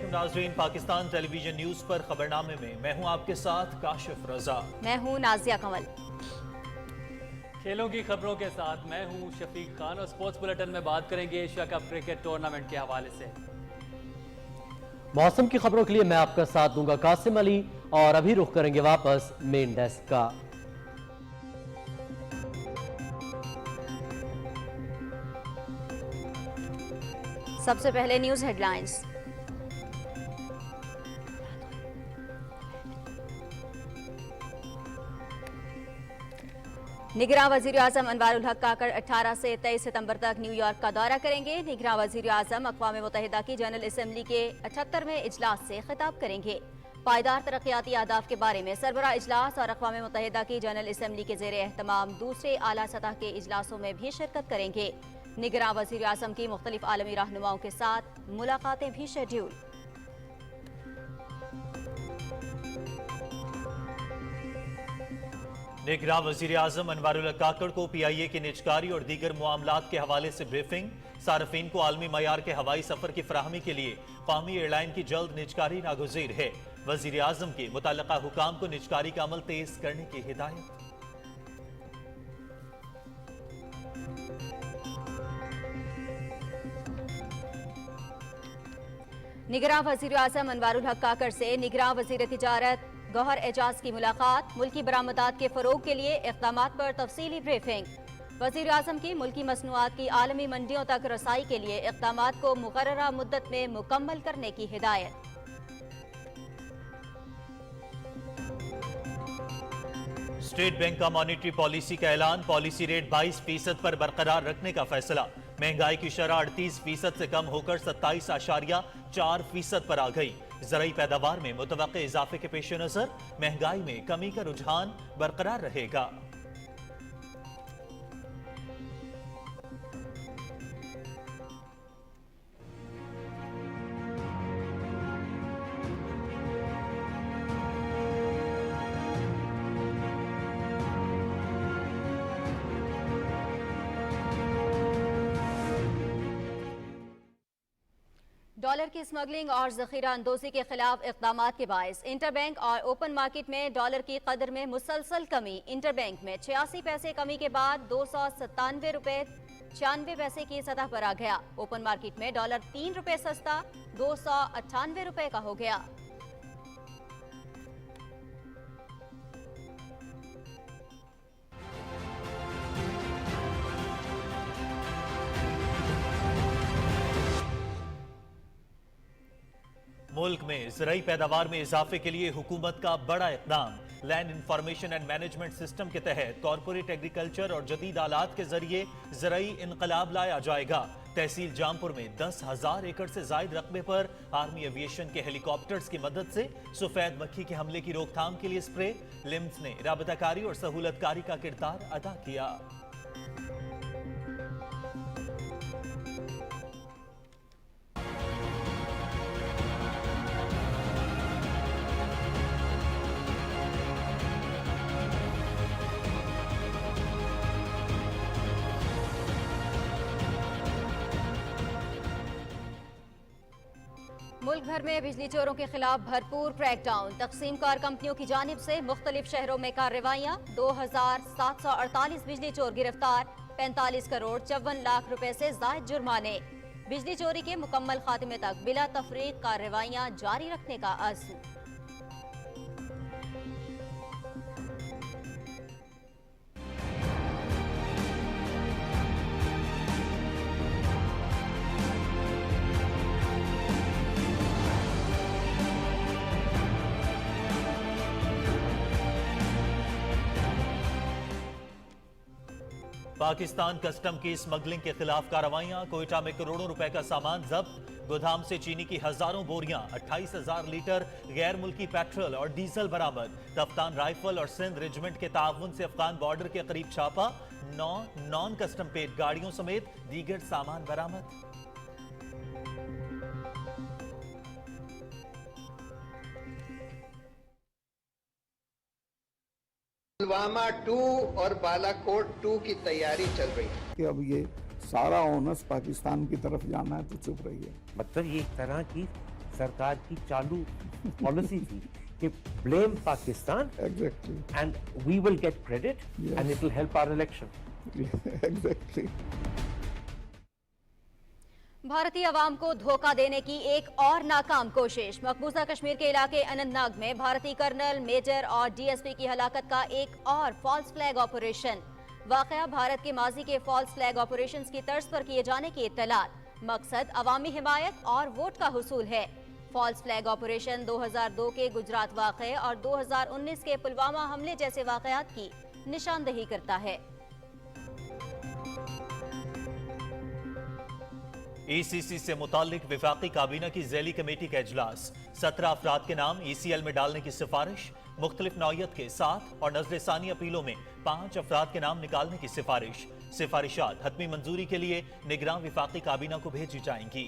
علیکم ناظرین، Pakistan television news پر خبرنامے میں میں ہوں آپ کے ساتھ کاشف رضا۔ میں ہوں نازیہ کمل۔ کھیلوں کی خبروں کے ساتھ میں ہوں شفیق خان، اور سپورٹس بلیٹن میں بات کریں گے ایشیا کپ کرکٹ ٹورنامنٹ کے حوالے سے۔ موسم کی خبروں کے لیے میں آپ کا ساتھ دوں گا قاسم علی، اور ابھی رخ کریں گے واپس مین ڈیسک کا۔ سب سے پہلے نیوز ہیڈ لائنز۔ نگراں وزیر اعظم انوار الحق کاکڑ 18 سے 23 ستمبر تک نیو یارک کا دورہ کریں گے۔ نگراں وزیر اعظم اقوام متحدہ کی جنرل اسمبلی کے 78ویں اجلاس سے خطاب کریں گے۔ پائیدار ترقیاتی اہداف کے بارے میں سربراہ اجلاس اور اقوام متحدہ کی جنرل اسمبلی کے زیر اہتمام دوسرے اعلیٰ سطح کے اجلاسوں میں بھی شرکت کریں گے۔ نگراں وزیر اعظم کی مختلف عالمی رہنماؤں کے ساتھ ملاقاتیں بھی شیڈیول۔ نگراں وزیر اعظم انوار الحق کاکڑ کو پی آئی اے کی نجکاری اور دیگر معاملات کے حوالے سے بریفنگ۔ صارفین کو عالمی معیار کے ہوائی سفر کی فراہمی کے لیے قومی ایئر لائن کی جلد نجکاری ناگزیر ہے۔ وزیر اعظم کی متعلقہ حکام کو نجکاری کا عمل تیز کرنے کی ہدایت۔ نگراں وزیر اعظم انوار الحق کاکڑ سے نگراں وزیر تجارت گوہر اعجاز کی ملاقات۔ ملکی برآمدات کے فروغ کے لیے اقدامات پر تفصیلی بریفنگ۔ وزیر اعظم کی ملکی مصنوعات کی عالمی منڈیوں تک رسائی کے لیے اقدامات کو مقررہ مدت میں مکمل کرنے کی ہدایت۔ اسٹیٹ بینک کا مانیٹری پالیسی کا اعلان، پالیسی ریٹ 22% پر برقرار رکھنے کا فیصلہ۔ مہنگائی کی شرح 38% سے کم ہو کر 27.4% پر آ گئی۔ زرعی پیداوار میں متوقع اضافے کے پیش نظر مہنگائی میں کمی کا رجحان برقرار رہے گا۔ ڈالر کی اسمگلنگ اور ذخیرہ اندوزی کے خلاف اقدامات کے باعث انٹر بینک اور اوپن مارکیٹ میں ڈالر کی قدر میں مسلسل کمی۔ انٹر بینک میں 86 پیسے کمی کے بعد 297 روپے 96 پیسے کی سطح پر آ گیا۔ اوپن مارکیٹ میں ڈالر 3 روپے سستا 298 روپے کا ہو گیا۔ ملک میں زرعی پیداوار میں اضافے کے لیے حکومت کا بڑا اقدام۔ Land information and management system کے تحت کارپوریٹ ایگریکلچر اور جدید آلات کے ذریعے زرعی انقلاب لایا جائے گا۔ تحصیل جامپور میں 10,000 ایکڑ سے زائد رقبے پر آرمی ایویشن کے ہیلی کاپٹرز کی مدد سے سفید مکھی کے حملے کی روک تھام کے لیے سپرے۔ لمز نے رابطہ کاری اور سہولت کاری کا کردار ادا کیا۔ ملک بھر میں بجلی چوروں کے خلاف بھرپور کریک ڈاؤن۔ تقسیم کار کمپنیوں کی جانب سے مختلف شہروں میں کارروائیاں۔ 2,748 بجلی چور گرفتار، 45 کروڑ 54 لاکھ روپے سے زائد جرمانے۔ بجلی چوری کے مکمل خاتمے تک بلا تفریق کارروائیاں جاری رکھنے کا عزم۔ پاکستان کسٹم کی اسمگلنگ کے خلاف کارروائیاں۔ کوئٹہ میں کروڑوں روپے کا سامان ضبط۔ گودام سے چینی کی ہزاروں بوریاں، 28,000 لیٹر غیر ملکی پیٹرول اور ڈیزل برآمد۔ کپتان رائفل اور سندھ ریجمنٹ کے تعاون سے افغان بارڈر کے قریب چھاپا، 9 نان کسٹم پیڈ گاڑیوں سمیت دیگر سامان برآمد۔ پلوامہ 2 اور بالا کوٹ 2 کی تیاری چل رہی ہے کہ اب یہ سارا اونس پاکستان کی طرف جانا ہے تو چپ رہی ہے۔ مطلب یہ ایک طرح کی सरकार की चालू पॉलिसी थी कि blame Pakistan Exactly. and we will get credit and it will help our election. Exactly. भारतीय अवाम को धोखा देने की एक और नाकाम कोशिश। मकबूजा कश्मीर के इलाके अनंतनाग में भारतीय कर्नल, मेजर और डीएसपी की हलाकत का एक और फॉल्स फ्लैग ऑपरेशन। वाकया भारत के माजी के फॉल्स फ्लैग ऑपरेशंस की तर्ज पर किए जाने की इत्तलात। मकसद अवामी हिमायत और वोट का हुसूल है। फॉल्स फ्लैग ऑपरेशन 2002 के गुजरात वाक़े और 2019 के पुलवामा हमले जैसे वाक़यात की निशानदही करता है। ईसीसी से मुतालिक विफाकी काबीना की ज़ैली कमेटी का इजलास। 17 अफराद के नाम ईसीएल में डालने की सिफारिश। मुख्तलिफ नौयत के 7 और नजरसानी अपीलों में 5 अफराद के नाम निकालने की सिफारिश। सिफारिशात हतमी मंजूरी के लिए निगरान विफाकी काबीना को भेजी जाएंगी।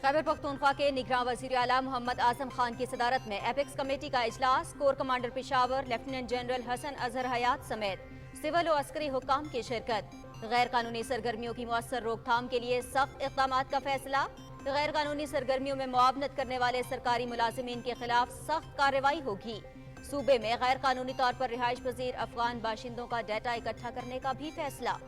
खैबर पख्तूनख्वा के निगरान वज़ीर आला मोहम्मद आजम खान की सदारत में एपेक्स कमेटी का इजलास। Corps commander Peshawar lieutenant general Hasan Azhar Hayat समेत सिविल और अस्करी हुक्काम की शिरकत। गैर कानूनी सरगर्मियों की मौसर रोकथाम के लिए सख्त इक़दामात का फैसला। गैर कानूनी सरगर्मियों में मुआवनत करने वाले सरकारी मुलाजिमीन के खिलाफ सख्त कार्रवाई होगी। सूबे में गैर कानूनी तौर पर रिहाइश पजीर अफगान बाशिंदों का डाटा इकट्ठा करने का भी फैसला।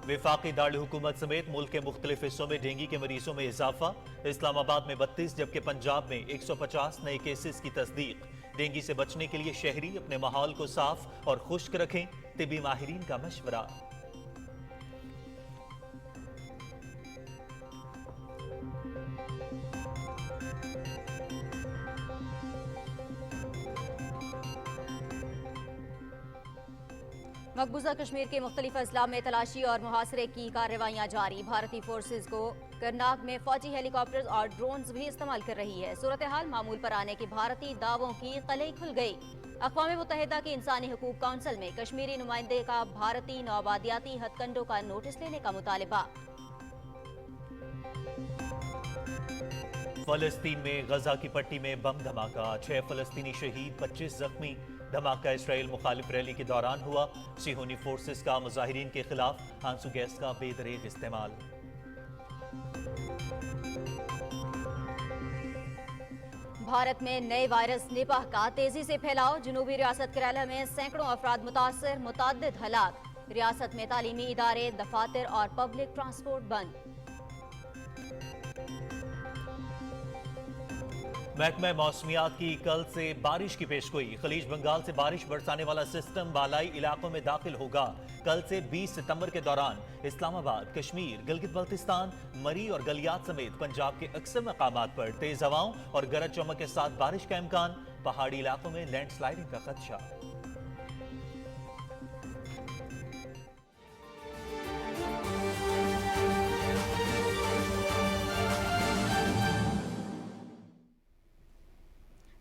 विफाकी दारुल हुकूमत समेत मुल्क के मुख्तलिफ हिस्सों में डेंगू के मरीजों में इजाफा। इस्लामाबाद में 32 जबकि पंजाब में 150 नए केसेस की तस्दीक। डेंगू से बचने के लिए शहरी अपने माहौल को साफ और खुश्क रखें, तिबी माहिरीन का मशवरा। मकबूजा कश्मीर के मुख्तलिफ अजला में तलाशी और मुहासरे की कार्रवाइयाँ जारी। भारतीय फोर्सेज को करनाग में फौजी हेलीकॉप्टर्स और ड्रोन्स भी इस्तेमाल कर रही है। सूरत हाल मामूल पर आने के भारतीय दावों की कलई खुल गई। अक़वाम मुत्तहिदा की इंसानी हकूक़ काउंसिल में कश्मीरी नुमाइंदे का भारतीय नौआबादियाती हथकंडों का नोटिस लेने का मुतालिबा। फलस्तीन में गजा की पट्टी में बम धमाका। 6 फलस्तीनी शहीद, 25 जख्मी। धमाका इसराइल मुखालिफ रैली के दौरान हुआ। सिहोनी फोर्सेस का मुजाहिरीन के खिलाफ आंसू गैस का बेदरेग इस्तेमाल। भारत में नए वायरस निपाह का तेजी से फैलाव। जनूबी रियासत केरला में सैकड़ों अफराद मुतासर, मुतअद्दिद हलाक। रियासत में तालीमी इदारे, दफातर और पब्लिक ट्रांसपोर्ट बंद। महकमा मौसमियात की कल से बारिश की पेशगोई। खलीज बंगाल से बारिश बरसाने वाला सिस्टम बालाई इलाकों में दाखिल होगा। कल से 20 सितंबर के दौरान इस्लामाबाद, कश्मीर, गिलगित बल्तिस्तान, मरी और गलियात समेत पंजाब के अक्सर मकामात पर तेज हवाओं और गरज चमक के साथ बारिश का इम्कान। पहाड़ी इलाकों में लैंडस्लाइडिंग का खदशा।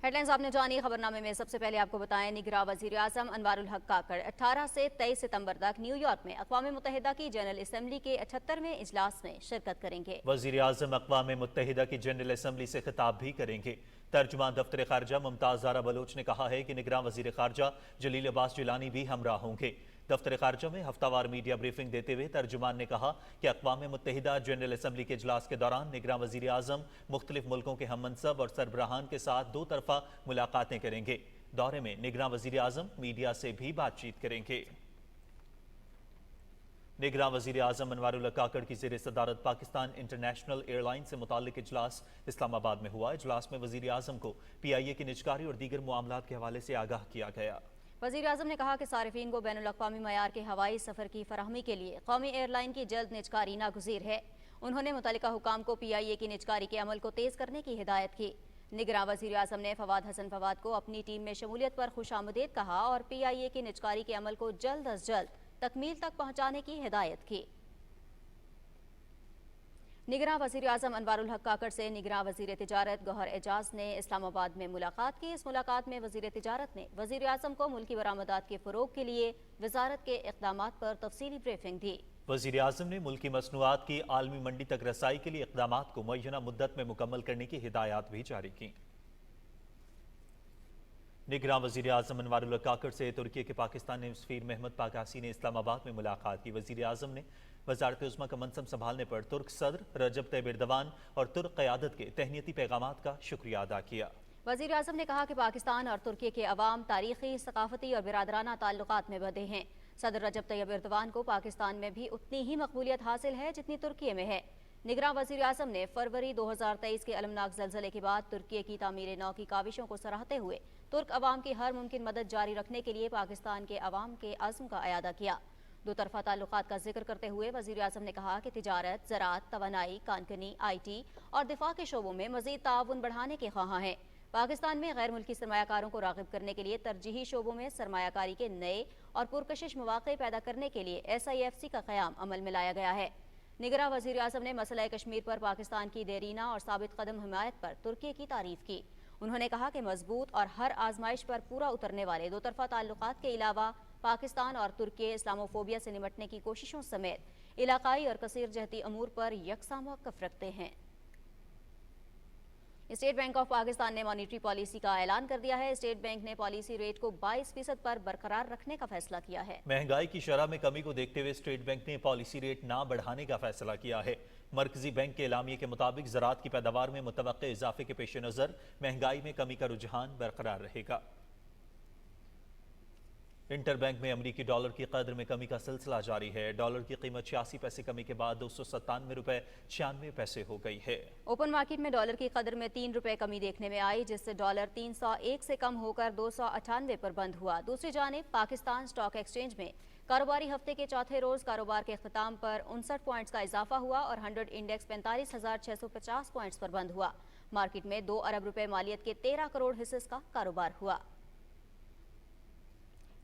हेडलाइंस आपने जानी। खबरनामे में सबसे पहले आपको बताएं, निगरान वज़ीर आज़म अनवारुल हक काकड़ 18 से 23 सितंबर तक न्यूयॉर्क में अक़वाम मुत्तहिदा की जनरल असम्बली के 78वें इजलास में शिरकत करेंगे। वज़ीर आज़म अक़वाम मुत्तहिदा की जनरल असम्बली से खिताब भी करेंगे। तर्जुमान दफ्तर खारजा मुमताज़ ज़ारा बलोच ने कहा है कि निगरान वज़ीर खारजा जलील अब्बास जिलानी भी हमराह होंगे। दफ्तर खारजा में हफ्तावार मीडिया ब्रीफिंग देते हुए तर्जुमान ने कहा कि अक़वाम मुत्तहिदा जनरल असम्बली के इजलास के दौरान निगरान वज़ीर आज़म मुख्तलिफ मुल्कों के हम मनसब और सरबराहान के साथ 2 तरफ़ा मुलाकातें करेंगे। दौरे में निगरान वज़ीर आज़म मीडिया से भी बातचीत करेंगे। निगरान वज़ीर आज़म अनवारुल हक काकड़ की ज़ेर सदारत पाकिस्तान इंटरनेशनल एयरलाइन से मुताल्लिक इजलास इस्लामाबाद में हुआ। इजलास में वज़ीर आज़म को PIA की निजकारी और दीगर मामलात के हवाले से आगाह किया गया। वज़ीर आज़म ने कहा कि सारिफीन को बैनुल अक़वामी मयार के हवाई सफ़र की फराहमी के लिए कौमी एयरलाइन की जल्द निजकारी नागुज़ीर है। उन्होंने मुतल्लिका हुकाम को PIA की निजकारी के अमल को तेज़ करने की हिदायत की। निगरान वज़ीर आज़म ने फवाद हसन फवाद को अपनी टीम में शमूलियत पर खुशामदीद कहा और PIA की निजकारी के अमल को जल्द अज जल्द तकमील तक पहुँचाने की हिदायत की। निगरान वज़ीर आज़म अनवारुल हक काकड़ से निगरान वज़ीर तिजारत गौहर एजाज ने इस्लामाबाद में मुलाकात की। इस मुलाकात में वज़ीर तिजारत ने वज़ीर आज़म को मुल्की बरामदात के फ़रोग़ के लिए वज़ारत के इक़दामात पर तफसीली ब्रीफिंग दी। वज़ीर आज़म ने मुल्की मसनूआत की आलमी मंडी तक रसाई के लिए इक़दामात को मुअय्यना मुद्दत में मुकम्मल करने की हिदायत भी जारी की। निगरान वज़ीर आज़म अनवारुल्लाह काकड़ से तुर्की के पाकिस्तानी सफ़ीर महमद पाकासी ने इस्लामाबाद में मुलाकात की। वज़ीर आज़म ने वज़ारत उज़्मा का मनसब संभालने पर तुर्क सदर रजब तैयब एर्दोगान और तुर्क क़यादत के तहनीती पैगामात का शुक्रिया अदा किया। वज़ीर आज़म ने कहा कि पाकिस्तान और तुर्की के अवाम तारीख़ी, सकाफ़ती और बिरादराना ताल्लुकात में बंधे हैं। सदर रजब तैयब एर्दोगान को पाकिस्तान में भी उतनी ही मकबूलियत हासिल है जितनी तुर्की में है। निगरान वज़ीर आज़म ने फरवरी 2023 के अलमनाक ज़लज़ले के बाद तुर्की की तामीर नौ की काविशों को सराहते हुए तुर्क अवाम की हर मुमकिन मदद जारी रखने के लिए पाकिस्तान के अवाम के अज़्म का अयादा किया। दो तरफ़ा ताल्लुकात का जिक्र करते हुए वज़ीर आज़म ने कहा कि तिजारत, ज़राअत, तवानाई, कानकनी, IT और दिफा के शोबों में मज़ीद ताउन बढ़ाने के ख्वाहां हैं। पाकिस्तान में गैर मुल्की सरमायाकारों को राग़िब करने के लिए तरजीही शोबों में सरमायाकारी के नए और पुरकशिश मौक़े पैदा करने के लिए SIFC का क़याम अमल में लाया गया है। निगरान वज़ीर आज़म ने मसला कश्मीर पर पाकिस्तान की देरीना और साबित कदम हिमायत पर तुर्की की तारीफ की। उन्होंने कहा कि मजबूत और हर आजमाइश पर पूरा उतरने वाले दो तरफ़ा ताल्लुकात के अलावा पाकिस्तान और तुर्की इस्लामोफोबिया से निमटने की कोशिशों समेत इलाकाई और कसीर जहती अमूर पर यकसा मौक़िफ़ रखते हैं। स्टेट बैंक ऑफ पाकिस्तान ने मॉनिटरी पॉलिसी का ऐलान कर दिया है। स्टेट बैंक ने पॉलिसी रेट को 22% पर बरकरार रखने का फैसला किया है। महंगाई की शरह में कमी को देखते हुए स्टेट बैंक ने पॉलिसी रेट ना बढ़ाने का फैसला किया है। मरकजी बैंक के एलामिये के मुताबिक ज़राअत की पैदावार में मुतवक्के इजाफे के पेश नज़र महंगाई में कमी का रुझान बरकरार रहेगा। इंटर बैंक में अमरीकी डॉलर की कदर में कमी का सिलसिला जारी है। डॉलर की कीमत 86 पैसे कमी के बाद 297 रुपए 96 पैसे हो गई है। ओपन मार्केट में डॉलर की कदर में 3 रुपए कमी देखने में आई, जिससे डॉलर 301 से कम होकर 298 पर बंद हुआ। दूसरी जानिब पाकिस्तान स्टॉक एक्सचेंज में कारोबारी हफ्ते के चौथे रोज कारोबार के अख्ताम पर 59 पॉइंट्स का इजाफा हुआ और 100 इंडेक्स 45,650 पॉइंट्स पर बंद हुआ। मार्केट में 2 अरब रुपए मालियत के 13 करोड़ हिस्से का कारोबार हुआ।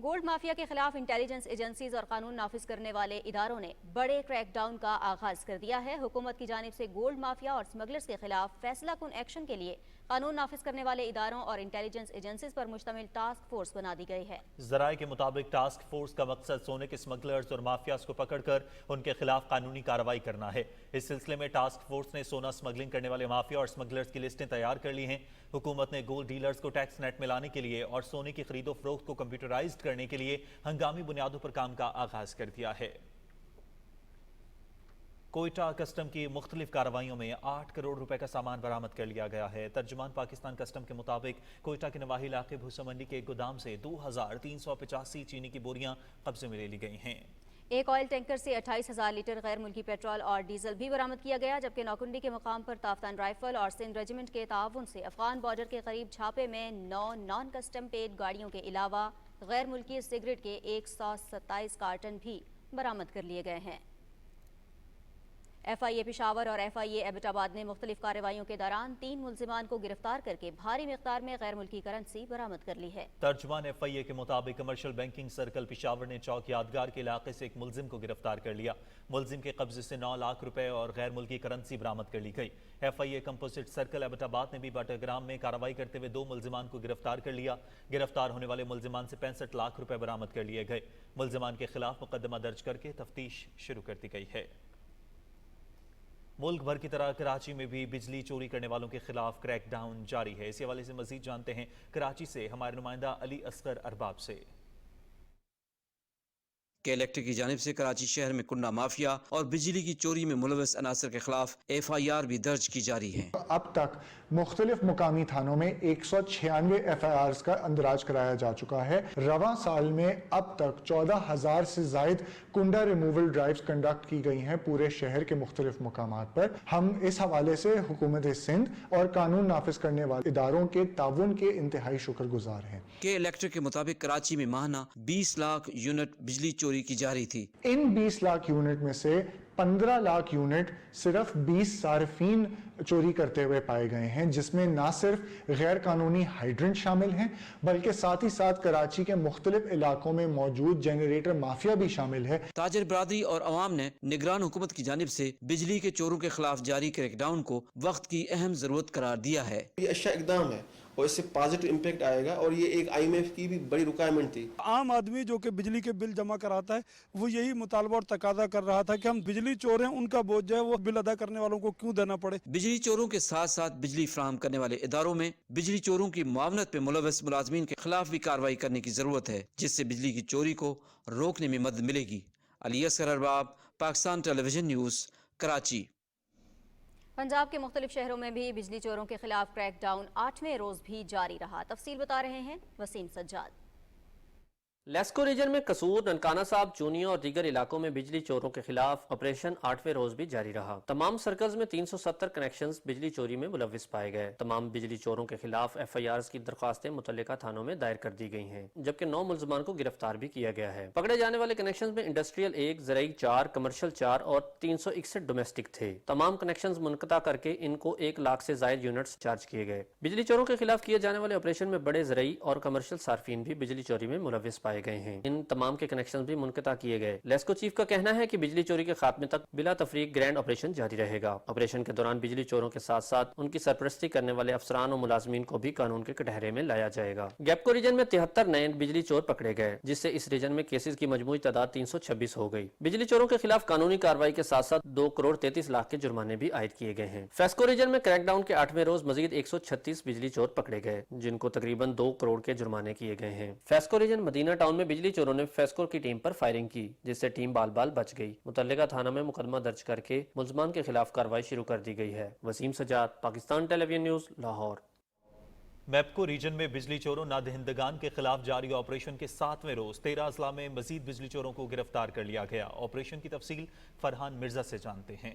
गोल्ड माफिया के खिलाफ इंटेलिजेंस एजेंसीज और कानून नाफिज करने वाले इदारों ने बड़े क्रैकडाउन का आगाज कर दिया है। हुकूमत की जानिब से गोल्ड माफिया और स्मगलर्स के खिलाफ फैसला कुन एक्शन के लिए कानून नाफिज करने वाले इदारों और इंटेलिजेंस एजेंसीज पर मुश्तमिल टास्क फोर्स बना दी गई है। ज़राए के मुताबिक टास्क फोर्स का मकसद सोने के स्मगलर्स और माफियाज को पकड़कर उनके खिलाफ कानूनी कार्रवाई करना है। इस सिलसिले में टास्क फोर्स ने सोना स्मगलिंग करने वाले माफिया और स्मगलर्स की लिस्टें तैयार कर ली हैं। हुकूमत ने गोल्ड डीलर्स को टैक्स नेट में लाने के लिए और सोने की खरीदो फरोख्त को कंप्यूटराइज्ड करने के लिए हंगामी बुनियादों पर काम का आगाज कर दिया है। कोयटा कस्टम की मुख्तलिफ कार्रवाइयों में 8 करोड़ रुपए का सामान बरामद कर लिया गया है। तर्जुमान पाकिस्तान कस्टम के मुताबिक कोयटा के नवाही इलाके भूसा मंडी के एक गोदाम से 2385 चीनी की बोरियां कब्जे में ले ली गई हैं। एक ऑयल टैंकर से 28,000 लीटर गैर मुल्की पेट्रोल और डीजल भी बरामद किया गया, जबकि नौकुंडी के मुकाम पर ताफ्तान राइफल और सिंध रेजिमेंट के ताउन से अफगान बॉर्डर के करीब छापे में 9 नॉन कस्टम पेड गाड़ियों के अलावा गैर मुल्की सिगरेट के 127 कार्टन भी बरामद कर लिए गए हैं। FIA पिशावर और FIA एबटाबाद ने मुख्तलिफ कार्रवाइयों के दौरान 3 मुल्जिमान को गिरफ्तार करके भारी मिकदार में गैर मुल्की करेंसी बरामद कर ली है। तर्जुमान FIA के मुताबिक कमर्शियल बैंकिंग सर्कल पिशावर ने चौक यादगार के इलाके से एक मुल्जिम को गिरफ्तार कर लिया। मुल्जिम के कब्जे से 9 लाख रुपए और गैर मुल्की करेंसी बरामद कर ली गई। FIA कंपोजिट सर्कल एबटाबाद ने भी बटाग्राम में कार्रवाई करते हुए 2 मुल्जिमान को गिरफ्तार कर लिया। गिरफ्तार होने वाले मुल्जिमान से 65 लाख रुपए बरामद कर लिए गए। मुल्जिमान के खिलाफ मुकदमा दर्ज करके तफ्तीश शुरू कर दी गई है। मुल्क भर की तरह कराची में भी बिजली चोरी करने वालों के खिलाफ क्रैकडाउन जारी है। इसी हवाले से मजीद जानते हैं कराची से हमारे नुमाइंदा अली असगर अरबाब से। के इलेक्ट्रिक की जानिब से कराची शहर में कुंडा माफिया और बिजली की चोरी में मुलविस अनासर के खिलाफ FIR भी दर्ज की जा रही है। अब तक मुख्तलिफ मुकामी थानों में 196 FIRs का अंदराज कराया जा चुका है। रवां साल में अब तक 14,000 से जायद कुंडा रिमूवल ड्राइव्स कंडक्ट की गई हैं पूरे शहर के मुख्तलिफ मुकामात पर। हम इस हवाले से हुकूमत सिंध और कानून नाफिज करने वाले इदारों के ताउन के इंतहाई शुक्रगुजार हैं। के इलेक्ट्रिक के मुताबिक कराची में माहना 20 लाख यूनिट बिजली चोरी की जा रही थी। इन 20 लाख यूनिट में से 15 लाख यूनिट सिर्फ 20 सार्फिन चोरी करते हुए पाए गए हैं, जिसमें ना सिर्फ गैर कानूनी हाइड्रेंट शामिल हैं बल्कि साथ ही साथ कराची के मुख्तलिफ इलाकों में मौजूद जनरेटर माफिया भी शामिल है। ताजर बरादरी और अवाम ने निगरान हुकूमत की जानिब से बिजली के चोरों के खिलाफ जारी क्रैकडाउन को वक्त की अहम जरूरत करार दिया है। ये अच्छा इकदाम है اور اس سے پازیٹیو امپیکٹ آئے گا، اور یہ ایک IMF کی بھی بڑی ریکوائرمنٹ تھی۔ عام آدمی جو کہ بجلی کے بل جمع کراتا ہے وہ یہی مطالبہ اور تقاضا کر رہا تھا کہ ہم بجلی چور ہیں، ان کا بوجھ جو ہے وہ بل ادا کرنے والوں کو کیوں دینا پڑے۔ بجلی چوروں کے ساتھ ساتھ بجلی فراہم کرنے والے اداروں میں بجلی چوروں کی معاونت پہ ملوث ملازمین کے خلاف بھی کارروائی کرنے کی ضرورت ہے، جس سے بجلی کی چوری کو روکنے میں مدد ملے گی۔ علی اصغر ارباب، Pakistan television news, Karachi. Punjab کے مختلف شہروں میں بھی بجلی چوروں کے خلاف کریک ڈاؤن 8ویں روز بھی جاری رہا۔ تفصیل بتا رہے ہیں وسیم سجاد۔ لیسکو ریجن میں قصور، ننکانہ صاحب، چونیا اور دیگر علاقوں میں بجلی چوروں کے خلاف آپریشن 8ویں روز بھی جاری رہا۔ تمام سرکلز میں 370 کنیکشنز بجلی چوری میں ملوث پائے گئے۔ تمام بجلی چوروں کے خلاف FIRs کی درخواستیں متعلقہ تھانوں میں دائر کر دی گئی ہیں، جبکہ 9 ملزمان کو گرفتار بھی کیا گیا ہے۔ پکڑے جانے والے کنیکشنز میں انڈسٹریل 1، زرعی 4، کمرشل 4 اور 361 ڈومیسٹک تھے۔ تمام کنیکشنز منقطع کر کے ان کو 1 لاکھ سے زائد یونٹس چارج کیے گئے۔ بجلی چوروں کے خلاف کیے جانے والے آپریشن میں بڑے زرعی اور کمرشل صارفین بھی بجلی چوری میں ملوث پائے گئے ہیں۔ ان تمام کے کنیکشن بھی منقطع کیے گئے۔ لیسکو چیف کا کہنا ہے کہ بجلی چوری کے خاتمے تک بلا تفریق گرینڈ آپریشن جاری رہے گا۔ آپریشن کے دوران بجلی چوروں کے ساتھ ساتھ ان کی سرپرستی کرنے والے افسران اور ملازمین کو بھی قانون کے کٹہرے میں لایا جائے گا۔ گیپکو ریجن میں 73 نئے بجلی چور پکڑے گئے، جس سے اس ریجن میں کیسز کی مجموعی تعداد 326 ہو گئی۔ بجلی چوروں کے خلاف قانونی کارروائی کے ساتھ ساتھ 2 کروڑ 33 لاکھ کے جرمانے بھی عائد کیے گئے ہیں۔ فیسکو ریجن میں کریک ڈاؤن کے 8ویں روز مزید 136 بجلی چور پکڑے گئے، جن کو تقریباً 2 کروڑ کے جرمانے کیے گئے ہیں۔ فیسکو ریجن مدینہ ٹاؤن میں بجلی چوروں نے فیسکو کی ٹیم پر فائرنگ کی، جس سے ٹیم بال بال بچ گئی۔ متعلقہ تھانہ میں مقدمہ درج کر کے ملزمان کے خلاف کارروائی شروع کر دی گئی ہے۔ Waseem Sajjad, Pakistan television news, Lahore. MEPCO region میں بجلی چوروں نادہندگان کے خلاف جاری آپریشن کے 7ویں روز 13 اضلاع میں مزید بجلی چوروں کو گرفتار کر لیا گیا۔ آپریشن کی تفصیل فرحان مرزا سے جانتے ہیں۔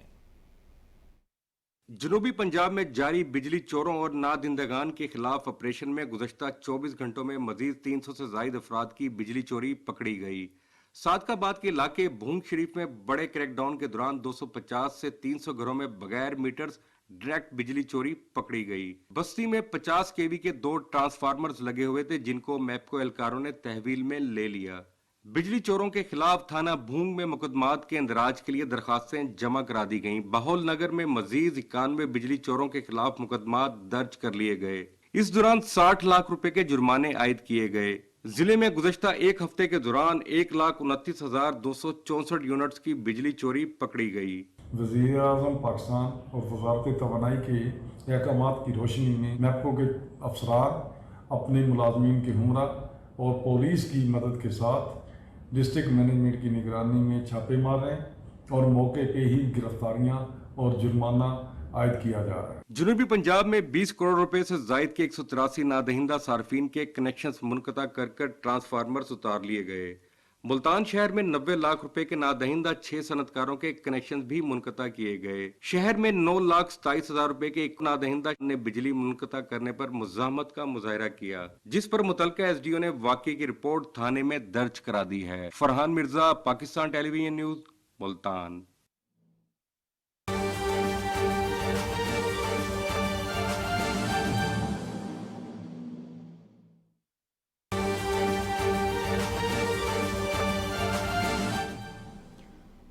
جنوبی پنجاب میں جاری بجلی چوروں اور نادندگان کے خلاف آپریشن میں گزشتہ 24 گھنٹوں میں مزید 300 سے زائد افراد کی بجلی چوری پکڑی گئی۔ صادق آباد کے علاقے بھونگ شریف میں بڑے کریک ڈاؤن کے دوران 250 سے 300 گھروں میں بغیر میٹرز ڈائریکٹ بجلی چوری پکڑی گئی۔ بستی میں 50 kV کے 2 ٹرانسفارمرز لگے ہوئے تھے، جن کو میپکو اہلکاروں نے تحویل میں لے لیا۔ بجلی چوروں کے خلاف تھانہ بھونگ میں مقدمات کے اندراج کے لیے درخواستیں جمع کرا دی گئیں۔ بہول نگر میں مزید 91 بجلی چوروں کے خلاف مقدمات درج کر لیے گئے۔ اس دوران 60 لاکھ روپے کے جرمانے عائد کیے گئے۔ ضلع میں گزشتہ ایک ہفتے کے دوران 1,29,264 یونٹس کی بجلی چوری پکڑی گئی۔ وزیر اعظم پاکستان اور وزارت توانائی کے احکامات کی روشنی میں میپکو کے افسران اپنے ملازمین کے ہمراہ اور پولیس کی مدد کے ساتھ ڈسٹرکٹ مینجمنٹ کی نگرانی میں چھاپے مار رہے ہیں اور موقع پہ ہی گرفتاریاں اور جرمانہ عائد کیا جا رہا ہے۔ جنوبی پنجاب میں 20 کروڑ روپے سے زائد کے 183 نادہندہ صارفین کے کنیکشنز منقطع کر کر ٹرانسفارمرز اتار لیے گئے۔ ملتان شہر میں 90 لاکھ روپے کے نادہندہ 6 صنعتکاروں کے کنیکشنز بھی منقطع کیے گئے۔ شہر میں 9,27,000 روپے کے ایک نادہندہ نے بجلی منقطع کرنے پر مزاحمت کا مظاہرہ کیا، جس پر متعلقہ SDO نے واقعے کی رپورٹ تھانے میں درج کرا دی ہے۔ Farhan Mirza, Pakistan television news, Multan.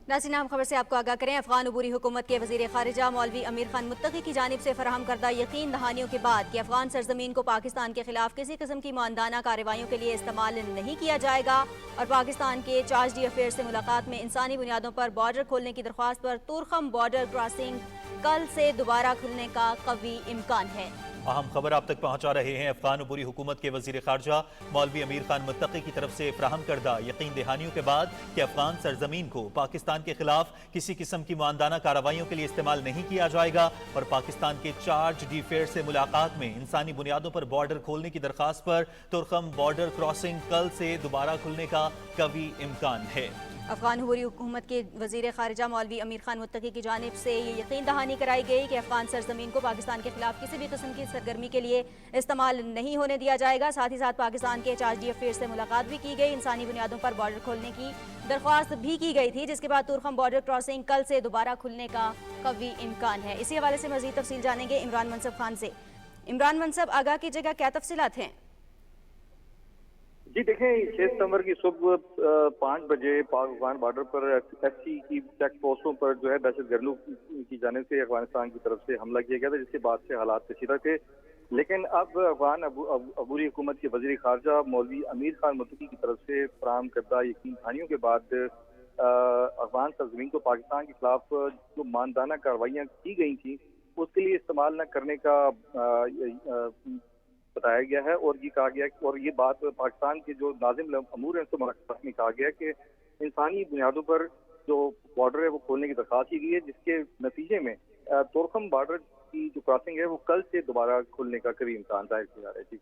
ناظرین، ہم خبر سے آپ کو آگاہ کریں۔ افغان عبوری حکومت کے وزیر خارجہ مولوی امیر خان متقی کی جانب سے فراہم کردہ یقین دہانیوں کے بعد کہ افغان سرزمین کو پاکستان کے خلاف کسی قسم کی معاندانہ کارروائیوں کے لیے استعمال نہیں کیا جائے گا اور پاکستان کے چارج ڈی افیئر سے ملاقات میں انسانی بنیادوں پر بارڈر کھولنے کی درخواست پر تورخم بارڈر کراسنگ کل سے دوبارہ کھلنے کا قوی امکان ہے۔ اہم خبر آپ تک پہنچا رہے ہیں۔ افغان عبوری حکومت کے وزیر خارجہ مولوی امیر خان متقی کی طرف سے فراہم کردہ یقین دہانیوں کے بعد کہ افغان سرزمین کو پاکستان کے خلاف کسی قسم کی معاندانہ کارروائیوں کے لیے استعمال نہیں کیا جائے گا اور پاکستان کے چارج ڈی فیئر سے ملاقات میں انسانی بنیادوں پر بارڈر کھولنے کی درخواست پر تورخم بارڈر کراسنگ کل سے دوبارہ کھلنے کا قوی امکان ہے۔ افغان عبوری حکومت کے وزیر خارجہ مولوی امیر خان متقی کی جانب سے یہ یقین دہانی کرائی گئی کہ افغان سرزمین کو پاکستان کے خلاف کسی بھی قسم کی سرگرمی کے لیے استعمال نہیں ہونے دیا جائے گا۔ ساتھ ہی ساتھ پاکستان کے چارج ڈی افیئر سے ملاقات بھی کی گئی، انسانی بنیادوں پر بارڈر کھولنے کی درخواست بھی کی گئی تھی، جس کے بعد تورخم بارڈر کراسنگ کل سے دوبارہ کھلنے کا قوی امکان ہے۔ اسی حوالے سے مزید تفصیل جانیں گے عمران منصف خان سے۔ عمران منصف، آگاہ کیجیے گا، کیا تفصیلات ہیں؟ جی دیکھیں، 6 ستمبر کی صبح 5 بجے پاک افغان بارڈر پر FCC کی چیک پوسٹوں پر دہشت گردوں کی جانب سے افغانستان کی طرف سے حملہ کیا گیا تھا، جس کے بعد سے حالات کشیدہ تھے۔ لیکن اب افغان عبوری حکومت کے وزیر خارجہ مولوی امیر خان متقی کی طرف سے فراہم کردہ یقین دہانیوں کے بعد افغان سرزمین کو پاکستان کے خلاف جو ماندانہ کارروائیاں کی گئی تھیں اس کے لیے استعمال نہ کرنے کا بتایا گیا ہے، اور یہ کہا گیا اور یہ بات پاکستان کے جو ناظم امور ہیں ان سے ملاقات میں کہا گیا کہ انسانی بنیادوں پر جو بارڈر ہے وہ کھولنے کی درخواست کی گئی ہے، جس کے نتیجے میں تورخم بارڈر کی جو کراسنگ ہے وہ کل سے دوبارہ کھلنے کا قریب امکان ظاہر کیا جا رہا ہے۔ جی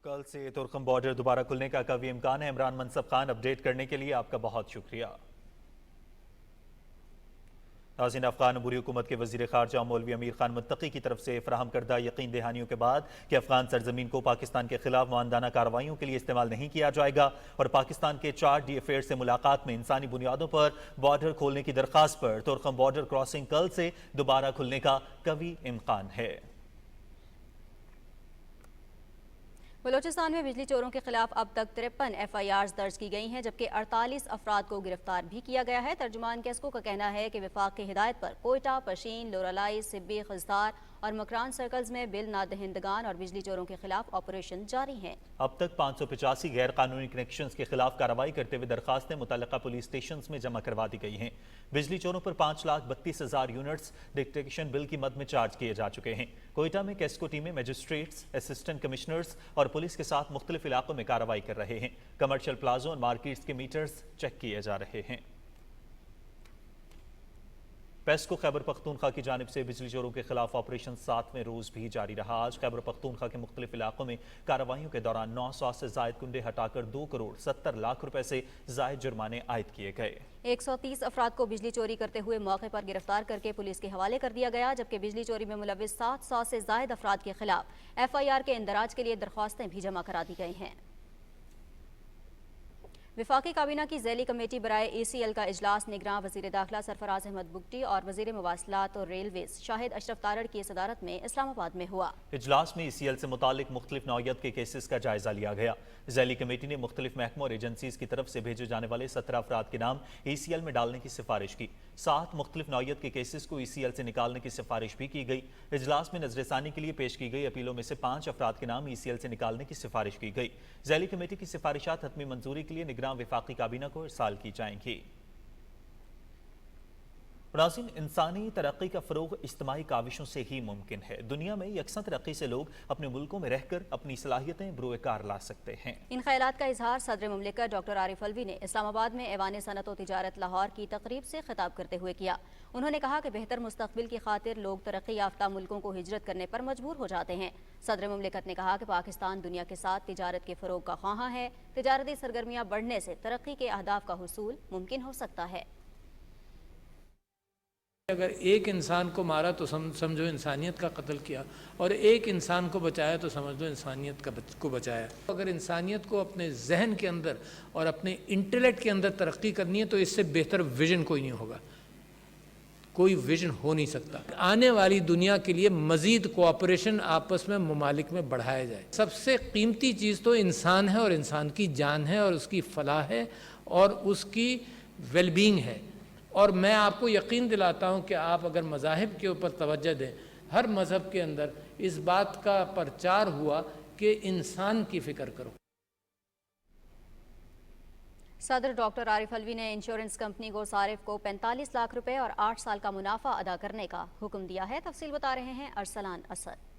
کل سے تورخم بارڈر دوبارہ کھلنے کا قوی امکان ہے۔ عمران منصف خان، اپڈیٹ کرنے کے لیے آپ کا بہت شکریہ۔ ناظرین، افغان عبوری حکومت کے وزیر خارجہ مولوی امیر خان متقی کی طرف سے فراہم کردہ یقین دہانیوں کے بعد کہ افغان سرزمین کو پاکستان کے خلاف ماندانہ کارروائیوں کے لیے استعمال نہیں کیا جائے گا، اور پاکستان کے چارج ڈی افیئر سے ملاقات میں انسانی بنیادوں پر بارڈر کھولنے کی درخواست پر تورخم بارڈر کراسنگ کل سے دوبارہ کھلنے کا قوی امکان ہے۔ بلوچستان میں بجلی چوروں کے خلاف اب تک 53 FIRs درج کی گئی ہیں، جبکہ 48 افراد کو گرفتار بھی کیا گیا ہے۔ ترجمان کیسکو کا کہنا ہے کہ وفاق کی ہدایت پر کوئٹہ، پشین، لورالائی، سبی، خزدار اور مکران سرکلز میں بل نادہندگان اور بجلی چوروں کے خلاف آپریشن جاری ہیں۔ اب تک 585 غیر قانونی کنیکشنز کے خلاف کارروائی کرتے ہوئے درخواستیں متعلقہ پولیس اسٹیشنز میں جمع کروا دی گئی ہیں۔ بجلی چوروں پر 5,32,000 یونٹس ڈکٹیشن بل کی مد میں چارج کیے جا چکے ہیں۔ کوئٹہ میں کیسکو ٹیمیں میجسٹریٹس، اسسٹنٹ کمشنرز اور پولیس کے ساتھ مختلف علاقوں میں کارروائی کر رہے ہیں۔ کمرشل پلازوں اور مارکیٹس کے میٹرز چیک کیے جا رہے ہیں۔ پیسکو خیبر پختونخوا کی جانب سے بجلی چوروں کے خلاف آپریشن 7ویں روز بھی جاری رہا۔ آج خیبر پختونخوا کے مختلف علاقوں میں کارروائیوں کے دوران 900 سے زائد کنڈے ہٹا کر 2 کروڑ 70 لاکھ روپے سے زائد جرمانے عائد کیے گئے۔ 130 افراد کو بجلی چوری کرتے ہوئے موقع پر گرفتار کر کے پولیس کے حوالے کر دیا گیا، جبکہ بجلی چوری میں ملوث 700 سے زائد افراد کے خلاف FIR کے اندراج کے لیے درخواستیں بھی جمع کرا دی گئی ہیں۔ وفاقی کابینہ کی ذیلی کمیٹی برائے ECL کا اجلاس نگراں وزیر داخلہ سرفراز احمد بگٹی اور وزیر مواصلات اور ریلویز شاہد اشرف تارڑ کی صدارت میں اسلام آباد میں ہوا۔ اجلاس میں ECL سے متعلق مختلف نوعیت کے کیسز کا جائزہ لیا گیا۔ ذیلی کمیٹی نے مختلف محکموں اور ایجنسیز کی طرف سے بھیجے جانے والے 17 افراد کے نام ECL میں ڈالنے کی سفارش کی۔ 7 مختلف نوعیت کے کیسز کو ECL سے نکالنے کی سفارش بھی کی گئی۔ اجلاس میں نظر ثانی کے لیے پیش کی گئی اپیلوں میں سے 5 افراد کے نام ECL سے نکالنے کی سفارش کی گئی۔ ذیلی کمیٹی کی سفارشات حتمی منظوری کے لیے نگراں وفاقی کابینہ کو ارسال کی جائیں گی۔ ناظرین، انسانی ترقی کا فروغ اجتماعی کاوشوں سے ہی ممکن ہے۔ دنیا میں یکساں ترقی سے لوگ اپنے ملکوں میں رہ کر اپنی صلاحیتیں بروئے کار لا سکتے ہیں۔ ان خیالات کا اظہار صدر مملکت ڈاکٹر عارف الوی نے اسلام آباد میں ایوان صنعت و تجارت لاہور کی تقریب سے خطاب کرتے ہوئے کیا۔ انہوں نے کہا کہ بہتر مستقبل کی خاطر لوگ ترقی یافتہ ملکوں کو ہجرت کرنے پر مجبور ہو جاتے ہیں۔ صدر مملکت نے کہا کہ پاکستان دنیا کے ساتھ تجارت کے فروغ کا خواہاں ہے۔ تجارتی سرگرمیاں بڑھنے سے ترقی کے اہداف کا حصول ممکن ہو سکتا ہے۔ اگر ایک انسان کو مارا تو سمجھو انسانیت کا قتل کیا، اور ایک انسان کو بچایا تو سمجھ لو انسانیت کو بچایا۔ اگر انسانیت کو اپنے ذہن کے اندر اور اپنے انٹلیکٹ کے اندر ترقی کرنی ہے تو اس سے بہتر ویژن کوئی نہیں ہوگا، کوئی ویژن ہو نہیں سکتا۔ آنے والی دنیا کے لیے مزید کوآپریشن آپس میں ممالک میں بڑھایا جائے۔ سب سے قیمتی چیز تو انسان ہے، اور انسان کی جان ہے، اور اس کی فلاح ہے، اور اس کی ویل بینگ ہے۔ اور میں آپ کو یقین دلاتا ہوں کہ آپ اگر مذاہب کے اوپر توجہ دیں، ہر مذہب کے اندر اس بات کا پرچار ہوا کہ انسان کی فکر کرو۔ صدر ڈاکٹر عارف الوی نے انشورنس کمپنی کو صارف کو 45 لاکھ روپے اور 8 سال کا منافع ادا کرنے کا حکم دیا ہے۔ تفصیل بتا رہے ہیں ارسلان اسد۔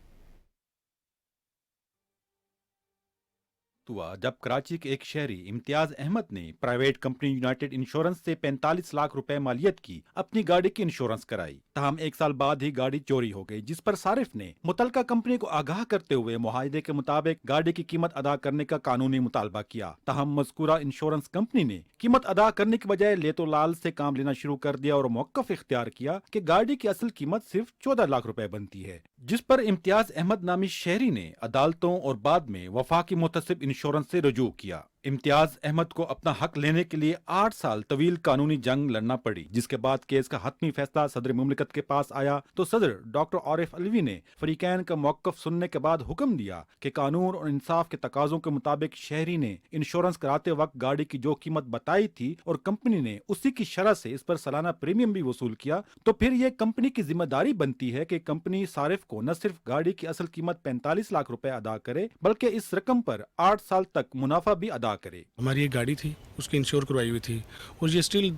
ہوا جب کراچی کے ایک شہری امتیاز احمد نے پرائیویٹ کمپنی یونائٹڈ انشورنس سے 45 لاکھ روپے مالیت کی اپنی گاڑی کی انشورنس کرائی۔ تاہم 1 سال بعد ہی گاڑی چوری ہو گئی، جس پر صارف نے متعلقہ کمپنی کو آگاہ کرتے ہوئے معاہدے کے مطابق گاڑی کی قیمت ادا کرنے کا قانونی مطالبہ کیا۔ تاہم مذکورہ انشورنس کمپنی نے قیمت ادا کرنے کے بجائے لیت و لال سے کام لینا شروع کر دیا اور موقف اختیار کیا کہ گاڑی کی اصل قیمت صرف 14 لاکھ روپے بنتی ہے، جس پر امتیاز احمد نامی شہری نے عدالتوں اور بعد میں وفاقی محتسب انشورنس سے رجوع کیا۔ इम्तियाज अहमद को अपना हक लेने के लिए 8 साल तवील कानूनी जंग लड़ना पड़ी, जिसके बाद केस का हतमी फैसला सदर मुमलिकत के पास आया तो सदर डॉक्टर आरिफ अलवी ने फरीकैन का मौक़िफ़ सुनने के बाद हुक्म दिया कि कानून और इंसाफ के तकाज़ों के मुताबिक शहरी ने इंश्योरेंस कराते वक्त गाड़ी की जो कीमत बताई थी और कंपनी ने उसी की शरह से इस पर सालाना प्रीमियम भी वसूल किया, तो फिर ये कंपनी की जिम्मेदारी बनती है कि कंपनी सारिफ को न सिर्फ गाड़ी की असल कीमत 45 लाख रुपए अदा करे, बल्कि इस रकम पर 8 साल तक मुनाफा भी अदा करे। हमारी एक गाड़ी थी, उसकी इंश्योर करवाई हुई थी और ये स्टिल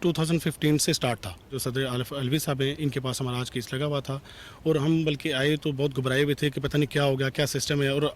2015 से स्टार्ट था। जो सदर आरिफ अलवी साहब हैं, इनके पास हमारा आज केस लगा हुआ था और हम बल्कि आए तो बहुत घबराए हुए थे कि पता नहीं क्या हो गया, क्या सिस्टम है। और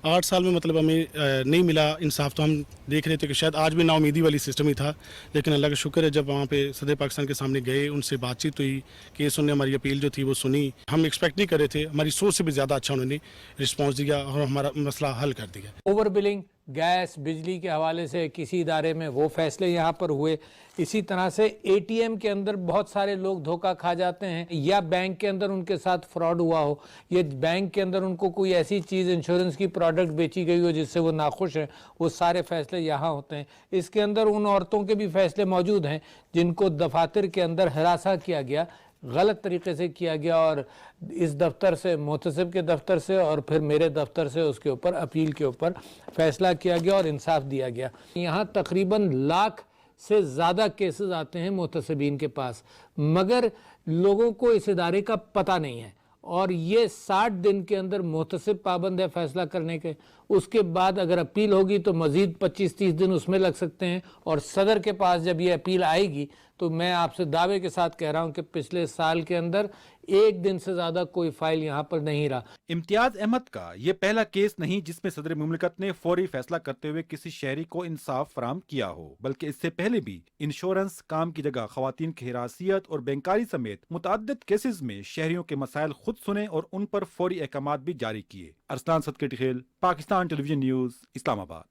8 साल में मतलब हमें नहीं मिला इंसाफ, तो हम देख रहे थे कि शायद आज भी नाउमीदी वाली सिस्टम ही था। लेकिन अल्लाह का शुक्र है, जब वहाँ पे सदर पाकिस्तान के सामने गए, उनसे बातचीत हुई, केस उन्होंने हमारी अपील जो थी वो सुनी। हम एक्सपेक्ट नहीं कर रहे थे, हमारी सोच से भी ज़्यादा अच्छा उन्होंने रिस्पॉन्स दिया और हमारा मसला हल कर दिया। ओवर बिलिंग, गैस, बिजली के हवाले से किसी इदारे में वो फैसले यहाँ पर हुए। इसी तरह से एटीएम के अंदर बहुत सारे लोग धोखा खा जाते हैं, या बैंक के अंदर उनके साथ फ्रॉड हुआ हो, या बैंक के अंदर उनको कोई ऐसी चीज़ इंश्योरेंस की प्रोडक्ट बेची गई हो जिससे वो नाखुश हैं, वो सारे फैसले यहाँ होते हैं। इसके अंदर उन औरतों के भी फैसले मौजूद हैं जिनको दफातर के अंदर हरासा किया गया, गलत तरीके से किया गया, और इस दफ्तर से, मोहतसिब के दफ्तर से और फिर मेरे दफ्तर से उसके ऊपर अपील के ऊपर फैसला किया गया और इंसाफ दिया गया। यहाँ तकरीबन लाख से ज़्यादा केसेस आते हैं मोहतसिबीन के पास, मगर लोगों को इस इदारे का पता नहीं है और ये 60 दिन के अंदर मोहतसिब पाबंद है फैसला करने के। उसके बाद अगर अपील होगी तो मज़ीद 25-30 दिन उसमें लग सकते हैं, और सदर के पास जब ये अपील आएगी तो मैं आपसे दावे के साथ कह रहा हूं कि पिछले साल के अंदर एक दिन से ज्यादा कोई फाइल यहां पर नहीं रहा। इम्तियाज अहमद का ये पहला केस नहीं जिसमें सदर मुमलिकत ने फौरी फैसला करते हुए किसी शहरी को इंसाफ फराम किया हो, बल्कि इससे पहले भी इंश्योरेंस, काम की जगह खवातीन की हिरासियत और बैंकारी समेत मुतअद्दिद केसेस में शहरियों के मसाइल खुद सुने और उन पर फौरी अहकामात भी जारी किए। अरसलान सदके टिखेल, पाकिस्तान टेलीविजन न्यूज़, इस्लामाबाद।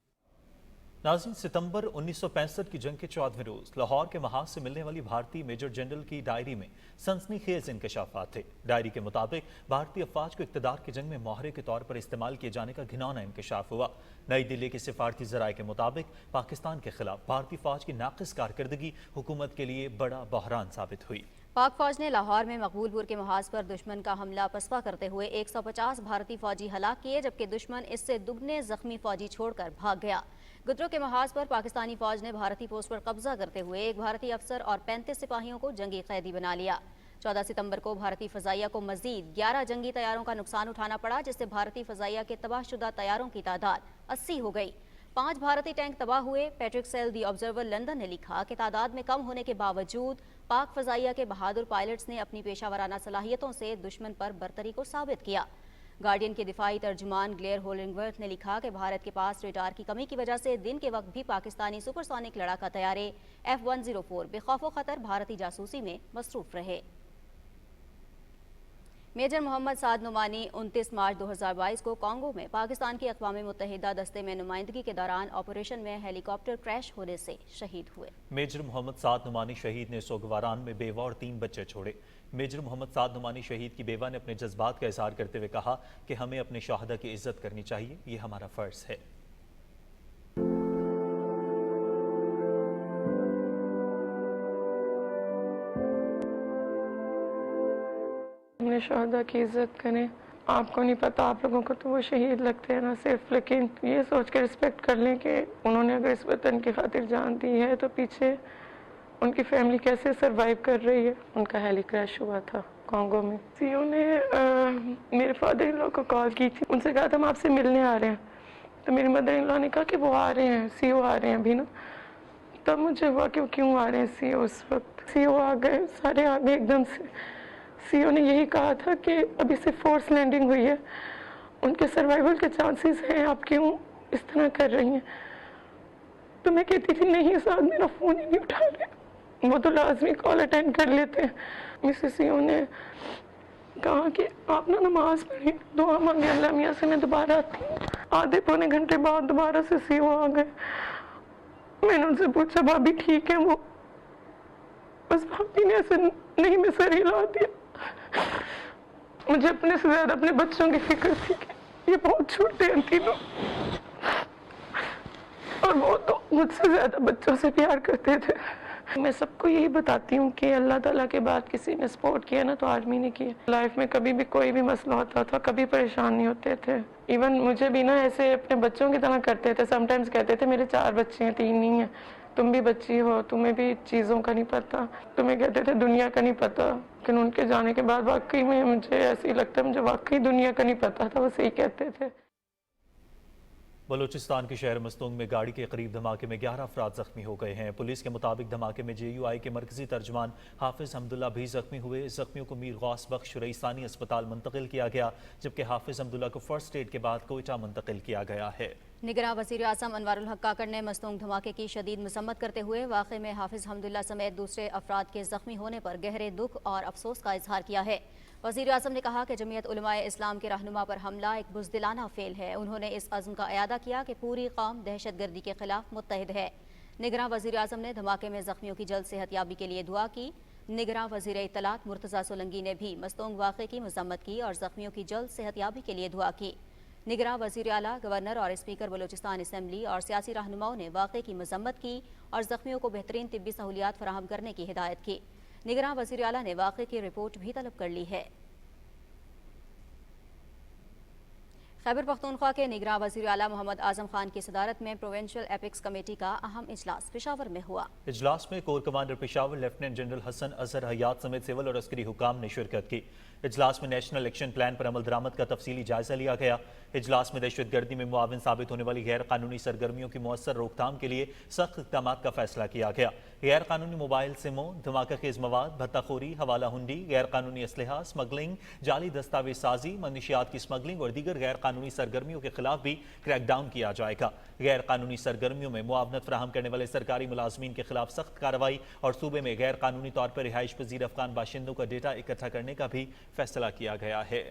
नाज़रीन, सितंबर 1965 की जंग के 14वें रोज लाहौर के महाज से मिलने वाली भारतीय मेजर जनरल की डायरी में सनसनीखेज इंकशाफात थे। डायरी के मुताबिक भारतीय अफवाज को इक़्तिदार की जंग में मोहरे के तौर पर इस्तेमाल किए जाने का घिनौना इंकशाफ हुआ। नई दिल्ली के सिफारती ज़राए के मुताबिक पाकिस्तान के खिलाफ भारतीय फौज की नाक़िस कारकर्दगी हुकूमत के लिए बड़ा बहरान साबित हुई। पाक फौज ने लाहौर में मकबूलपुर के महाज पर दुश्मन का हमला पसपा करते हुए 150 भारतीय फौजी हलाक किए, जबकि दुश्मन इससे दुगने जख्मी फौजी छोड़कर भाग गया। गुदरो के महाज पर पाकिस्तानी फौज ने भारतीय पोस्ट पर कब्जा करते हुए एक भारतीय अफसर और 35 सिपाहियों को जंगी कैदी बना लिया। 14 सितंबर को भारतीय फजाइया को मजीद 11 जंगी तैयारों का नुकसान उठाना पड़ा, जिससे भारतीय फजाइया के तबाहशुदा तैयारों की तादाद 80 हो गई। 5 भारतीय टैंक तबाह हुए। पैट्रिक सेल दी ऑब्जर्वर लंदन ने लिखा कि तादाद में कम होने के बावजूद पाक फजाइया के बहादुर पायलट्स ने अपनी पेशावराना सलाहियतों से दुश्मन पर बरतरी को साबित किया। गार्डियन के दिफाई तर्जुमान ग्लेयर होलिंगवर्थ ने लिखा कि भारत के पास रेडार की कमी की वजह से दिन के वक्त भी पाकिस्तानी सुपरसोनिक लड़ाका तैयारे F-104 बेखौफ खतर भारतीय जासूसी में मसरूफ रहे। मेजर मोहम्मद साद नुमानी 29 मार्च 2022 को कांगो में पाकिस्तान की अक़वाम मुत्तहिदा दस्ते में नुमाइंदगी के दौरान ऑपरेशन में हेलीकॉप्टर क्रैश होने से शहीद हुए। मेजर मोहम्मद साद नुमानी शहीद ने सोगवारान में बेवा और 3 बच्चे छोड़े। मेजर मोहम्मद साद नुमानी शहीद की बेवा ने अपने जज्बात का इजहार करते हुए कहा कि हमें अपने शहादा की इज्जत करनी चाहिए, ये हमारा फर्ज है। अपने शहादा की इज्जत करें। आपको नहीं पता, आप लोगों को तो वो शहीद लगते हैं ना सिर्फ, लेकिन ये सोच के रिस्पेक्ट कर लें कि उन्होंने अगर इस वतन की खातिर जान दी है तो पीछे उनकी फैमिली कैसे सरवाइव कर रही है। उनका हेली क्रैश हुआ था कांगो में। सीओ ने मेरे फादर इन लॉ को कॉल की थी, उनसे कहा था हम आपसे मिलने आ रहे हैं, तो मेरी मदर इन लॉ ने कहा कि वो आ रहे हैं, सीओ आ रहे हैं अभी ना। तब मुझे हुआ कि वो क्यों आ रहे हैं सीओ उस वक्त। सीओ आ गए, सारे आ गए एकदम से। सीओ ने यही कहा था कि अभी से फोर्स लैंडिंग हुई है, उनके सर्वाइवल के चांसेस हैं, आप क्यों इस तरह कर रही हैं। तो मैं कहती थी नहीं साहब, मेरा फ़ोन ही नहीं उठा रहे, वो तो लाजमी कॉल अटेंड कर लेते हैं। मिसेस सीओ ने कहा कि आप ना नमाज पढ़ी, दुआ मांगे अल्लाह मियाँ से, मैं दोबारा आती हूँ। आधे पौने घंटे बाद दोबारा से सीओ आ गए। मैंने उनसे पूछा भाभी ठीक है वो? बस भाभी ने ऐसे नहीं में सर हिला दिया। मुझे अपने से ज्यादा अपने बच्चों की फिक्र थी कि ये बहुत छोटे हैं तीनों। और वो तो मुझसे ज़्यादा बच्चों से प्यार करते थे। मैं सबको यही बताती हूँ कि अल्लाह ताला के बाद किसी ने सपोर्ट किया ना तो आर्मी ने किया। लाइफ में कभी भी कोई भी मसला होता था, कभी परेशान नहीं होते थे। इवन मुझे भी ना ऐसे अपने बच्चों की तरह करते थे। समटाइम्स कहते थे मेरे 4 बच्चे हैं, 3 नहीं हैं, तुम भी बच्ची हो, तुम्हें भी चीज़ों का नहीं पता, तुम्हें कहते थे दुनिया का नहीं पता। लेकिन उनके जाने के बाद वाकई में मुझे ऐसे ही लगता है मुझे वाकई दुनिया का नहीं पता था, वो सही कहते थे। बलूचिस्तान के शहर मस्तूंग में गाड़ी के करीब धमाके में 11 अफराद जख्मी हो गए हैं। पुलिस के मुताबिक धमाके में JUI के मरकजी तर्जमान हाफिज हमदुल्ला भी जख्मी हुए। जख्मियों को मीर गौस बख्श रईसानी अस्पताल मुंतकिल किया गया, जबकि हाफिज हमदुल्ला को फर्स्ट एड के बाद कोयटा मुंतकिल किया गया है। निगरान वज़ीर आज़म अनवारुल हक काकड़ ने मस्तूंग धमाके की शदीद मसम्मत करते हुए वाक़े में हाफिज हमदुल्ला समेत दूसरे अफराद के जख्मी होने पर गहरे दुख और अफसोस का इजहार किया है। वज़ीर आज़म ने कहा कि जमीयत उलमाए इस्लाम के रहनुमा पर हमला एक बुज़दिलाना फेल है। उन्होंने इस अज़्म का अयादा किया कि पूरी कौम दहशतगर्दी के खिलाफ मुत्तहिद है। निगरान वज़ीर आज़म ने धमाके में जख्मियों की जल्द सेहतयाबी के लिए दुआ की। निगरान वज़ीर इत्तलात मुर्तज़ा सोलंकी ने भी मस्तूंग वाक़े की मज़म्मत की और जख्मियों की जल्द सेहतयाबी के लिए दुआ की। निगरान वज़ीर आला, गवर्नर और स्पीकर बलूचिस्तान असम्बली और सियासी रहनुमाओं ने वाक़े की मज़म्मत की और जख्मियों को बेहतरीन तिब्बी सहूलियात फराहम करने की हिदायत की। निगरान वज़ीर आला ने वाक़े की रिपोर्ट भी तलब कर ली है। खैबर पख्तूनख्वा के निगरान वज़ीर आला मोहम्मद आज़म खान की सदारत में प्रोविंशियल एपिक्स कमेटी का अहम इजलास पेशावर में हुआ। इजलास में corps commander Peshawar lieutenant general Hasan Azhar Hayat समेत सिविल और अस्करी हुकाम ने शिरकत की। इजलास में नेशनल एक्शन प्लान पर अमल दरामद का तफसीली जायजा लिया गया। इजलास में दहशतगर्दी में मुआविन साबित होने वाली गैर कानूनी सरगर्मियों की मौसर रोकथाम के लिए सख्त इक़दाम का फैसला किया गया। गैर कानूनी मोबाइल सिमों, धमाका खेज मवाद, भत्ताखोरी, हवाला हुंडी, गैर कानूनी असलहा, स्मगलिंग, जाली दस्तावेज साजी, मनशियात की स्मगलिंग और दीगर गैर कानूनी सरगर्मियों के खिलाफ भी क्रैकडाउन किया जाएगा। गैर कानूनी सरगर्मियों में मुआवनत फराहम करने वाले सरकारी मुलाजमीन के खिलाफ सख्त कार्रवाई और सूबे में गैर कानूनी तौर पर रिहाइश पजीर अफगान बाशिंदों का डेटा इकट्ठा करने का भी फैसला किया गया है।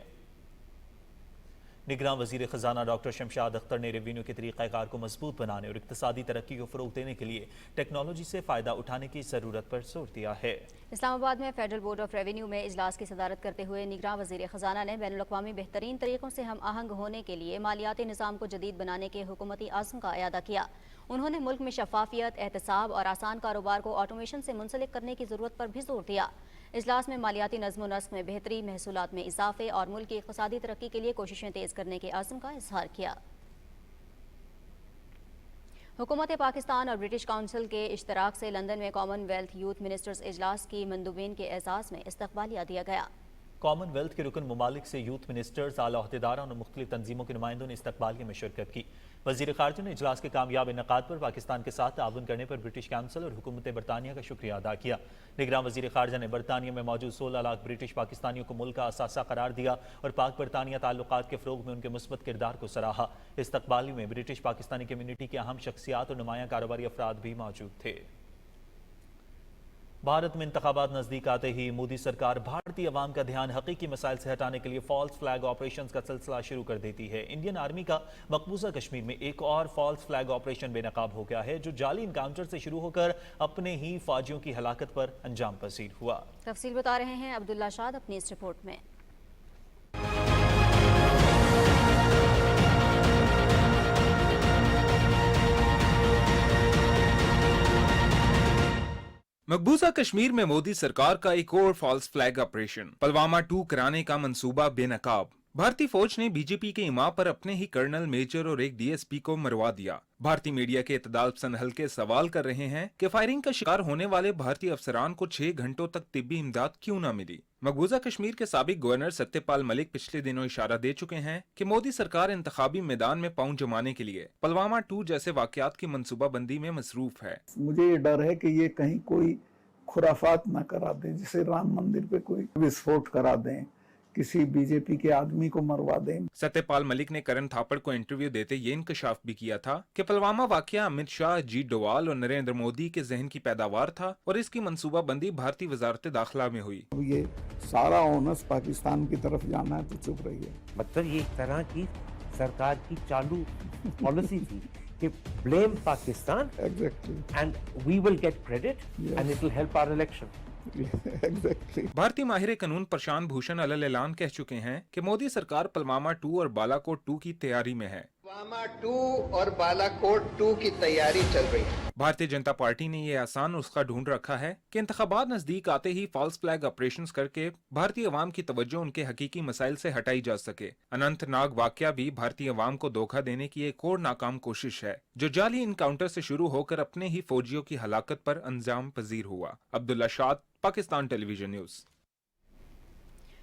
निगरान वज़ीर ख़जाना डॉक्टर शमशाद अख्तर ने रेवेन्यू के तरीक़ाकार को मजबूत बनाने और इक़्तिसादी तरक्की को फ़रोग़ देने के लिए टेक्नोलॉजी से फ़ायदा उठाने की ज़रूरत पर जोर दिया है। इस्लामाबाद में फेडरल बोर्ड ऑफ रेवेन्यू में इजलास की सदारत करते हुए निगरान वज़ीर ख़जाना ने बैनुल-अक़वामी बेहतरीन तरीक़ों से हम आहंग होने के लिए मालियाती निज़ाम को जदीद बनाने के हुकूमती आज़म का अयादा किया। उन्होंने मुल्क में शफाफियत, एहतसाब और आसान कारोबार को ऑटोमेशन से मुंसलिक करने की ज़रूरत पर भी जोर दिया। इजलास में मालियाती नज़्म व नस्क में बेहतरी, महसूलात में इजाफे और मुल्क की इक़्तिसादी तरक्की के लिए कोशिशें तेज़ करने के आज़म का इजहार किया। हुकूमत पाकिस्तान और ब्रिटिश काउंसिल के इश्तराक से लंदन में कॉमनवेल्थ यूथ मिनिस्टर्स इजलास की मंदूबीन के एजाज़ में इस्तक़बालिया दिया गया। कॉमनवेल्थ के रुकन ममालिक से यूथ मिनिस्टर्स, आला अहदेदारान और मुख्तलिफ तंजीमों के नुमाइंदों ने इस्तक़बालिया में शिरकत की। वज़ीर ख़ारजा ने इजलास के कामयाब इनेकाद पर पाकिस्तान के साथ ताउन करने पर ब्रिटिश काउंसिल और हुकूमत बरतानिया का शुक्रिया अदा किया। निगरान वज़ीर ख़ारजा ने बरतानिया में मौजूद 16 लाख ब्रिटिश पाकिस्तानियों को मुल्क का असासा करार दिया और पाक बरतानिया ताल्लुकात के फ़रोग़ में उनके मुस्बत किरदार को सराहा। इस्तक़बाली में ब्रिटिश पाकिस्तानी कम्यूनिटी के अहम शख्सियात और नुमायां कारोबारी अफराद भी मौजूद थे। भारत में इंतखाबात नजदीक आते ही मोदी सरकार भारतीय अवाम का ध्यान हकीकी मसाइल से हटाने के लिए फॉल्स फ्लैग ऑपरेशंस का सिलसिला शुरू कर देती है। इंडियन आर्मी का मकबूजा कश्मीर में एक और फॉल्स फ्लैग ऑपरेशन बेनकाब हो गया है, जो जाली इनकाउंटर से शुरू होकर अपने ही फौजियों की हलाकत पर अंजाम पसीर हुआ। तफसील बता रहे हैं अब्दुल्ला शाद अपनी इस रिपोर्ट में। मकबूजा कश्मीर में मोदी सरकार का एक और फॉल्स फ्लैग ऑपरेशन पुलवामा 2 कराने का मंसूबा बेनकाब। भारतीय फौज ने बीजेपी के इमाम पर अपने ही कर्नल, मेजर और एक डीएसपी को मरवा दिया। भारतीय मीडिया के इत्तेदाल पसंद हल्के सवाल कर रहे हैं कि फायरिंग का शिकार होने वाले भारतीय अफसरान को 6 घंटों तक तिब्बी इमदाद क्यों न मिली। मकबूजा कश्मीर के साबिक गवर्नर सत्यपाल मलिक पिछले दिनों इशारा दे चुके हैं कि मोदी सरकार इंतखाबी मैदान में पांव जमाने के लिए पुलवामा 2 जैसे वाकयात की मनसूबाबंदी में मसरूफ है। मुझे ये डर है कि ये कहीं कोई खुराफात ना करा दें, जैसे राम मंदिर पे कोई विस्फोट करा दें, किसी बीजेपी के आदमी को मरवा दें। सत्यपाल मलिक ने करण थापड़ को इंटरव्यू देते ये इंकशाफ भी किया था कि पुलवामा वाकया अमित शाह, अजीत डोवाल और नरेंद्र मोदी के जहन की पैदावार था और इसकी मंसूबाबंदी भारतीय वजारत दाखिला में हुई। अब ये सारा ओनस पाकिस्तान की तरफ जाना है तो चुप रहिए। मतलब ये एक तरह की सरकार की चालू पॉलिसी थी कि blame Pakistan and we will get credit and it will help our election. भारतीय माहिर कानून प्रशांत भूषण अलल ऐलान कह चुके हैं कि मोदी सरकार पुलवामा 2 और बालाकोट 2 की तैयारी में है। पुलवामा 2 और बालाकोट 2 की तैयारी चल रही है। भारतीय जनता पार्टी ने ये आसान नुस्खा ढूंढ रखा है कि इंतखाबात नजदीक आते ही फॉल्स फ्लैग ऑपरेशंस करके भारतीय अवाम की तवज्जो उनके हकीकी मसाइल से हटाई जा सके। अनंतनाग वाकया भी भारतीय अवाम को धोखा देने की एक और नाकाम कोशिश है, जो जाली इनकाउंटर से शुरू होकर अपने ही फौजियों की हलाकत पर अंजाम पजीर हुआ। अब्दुल्ला शाद, पाकिस्तान टेलीविजन न्यूज।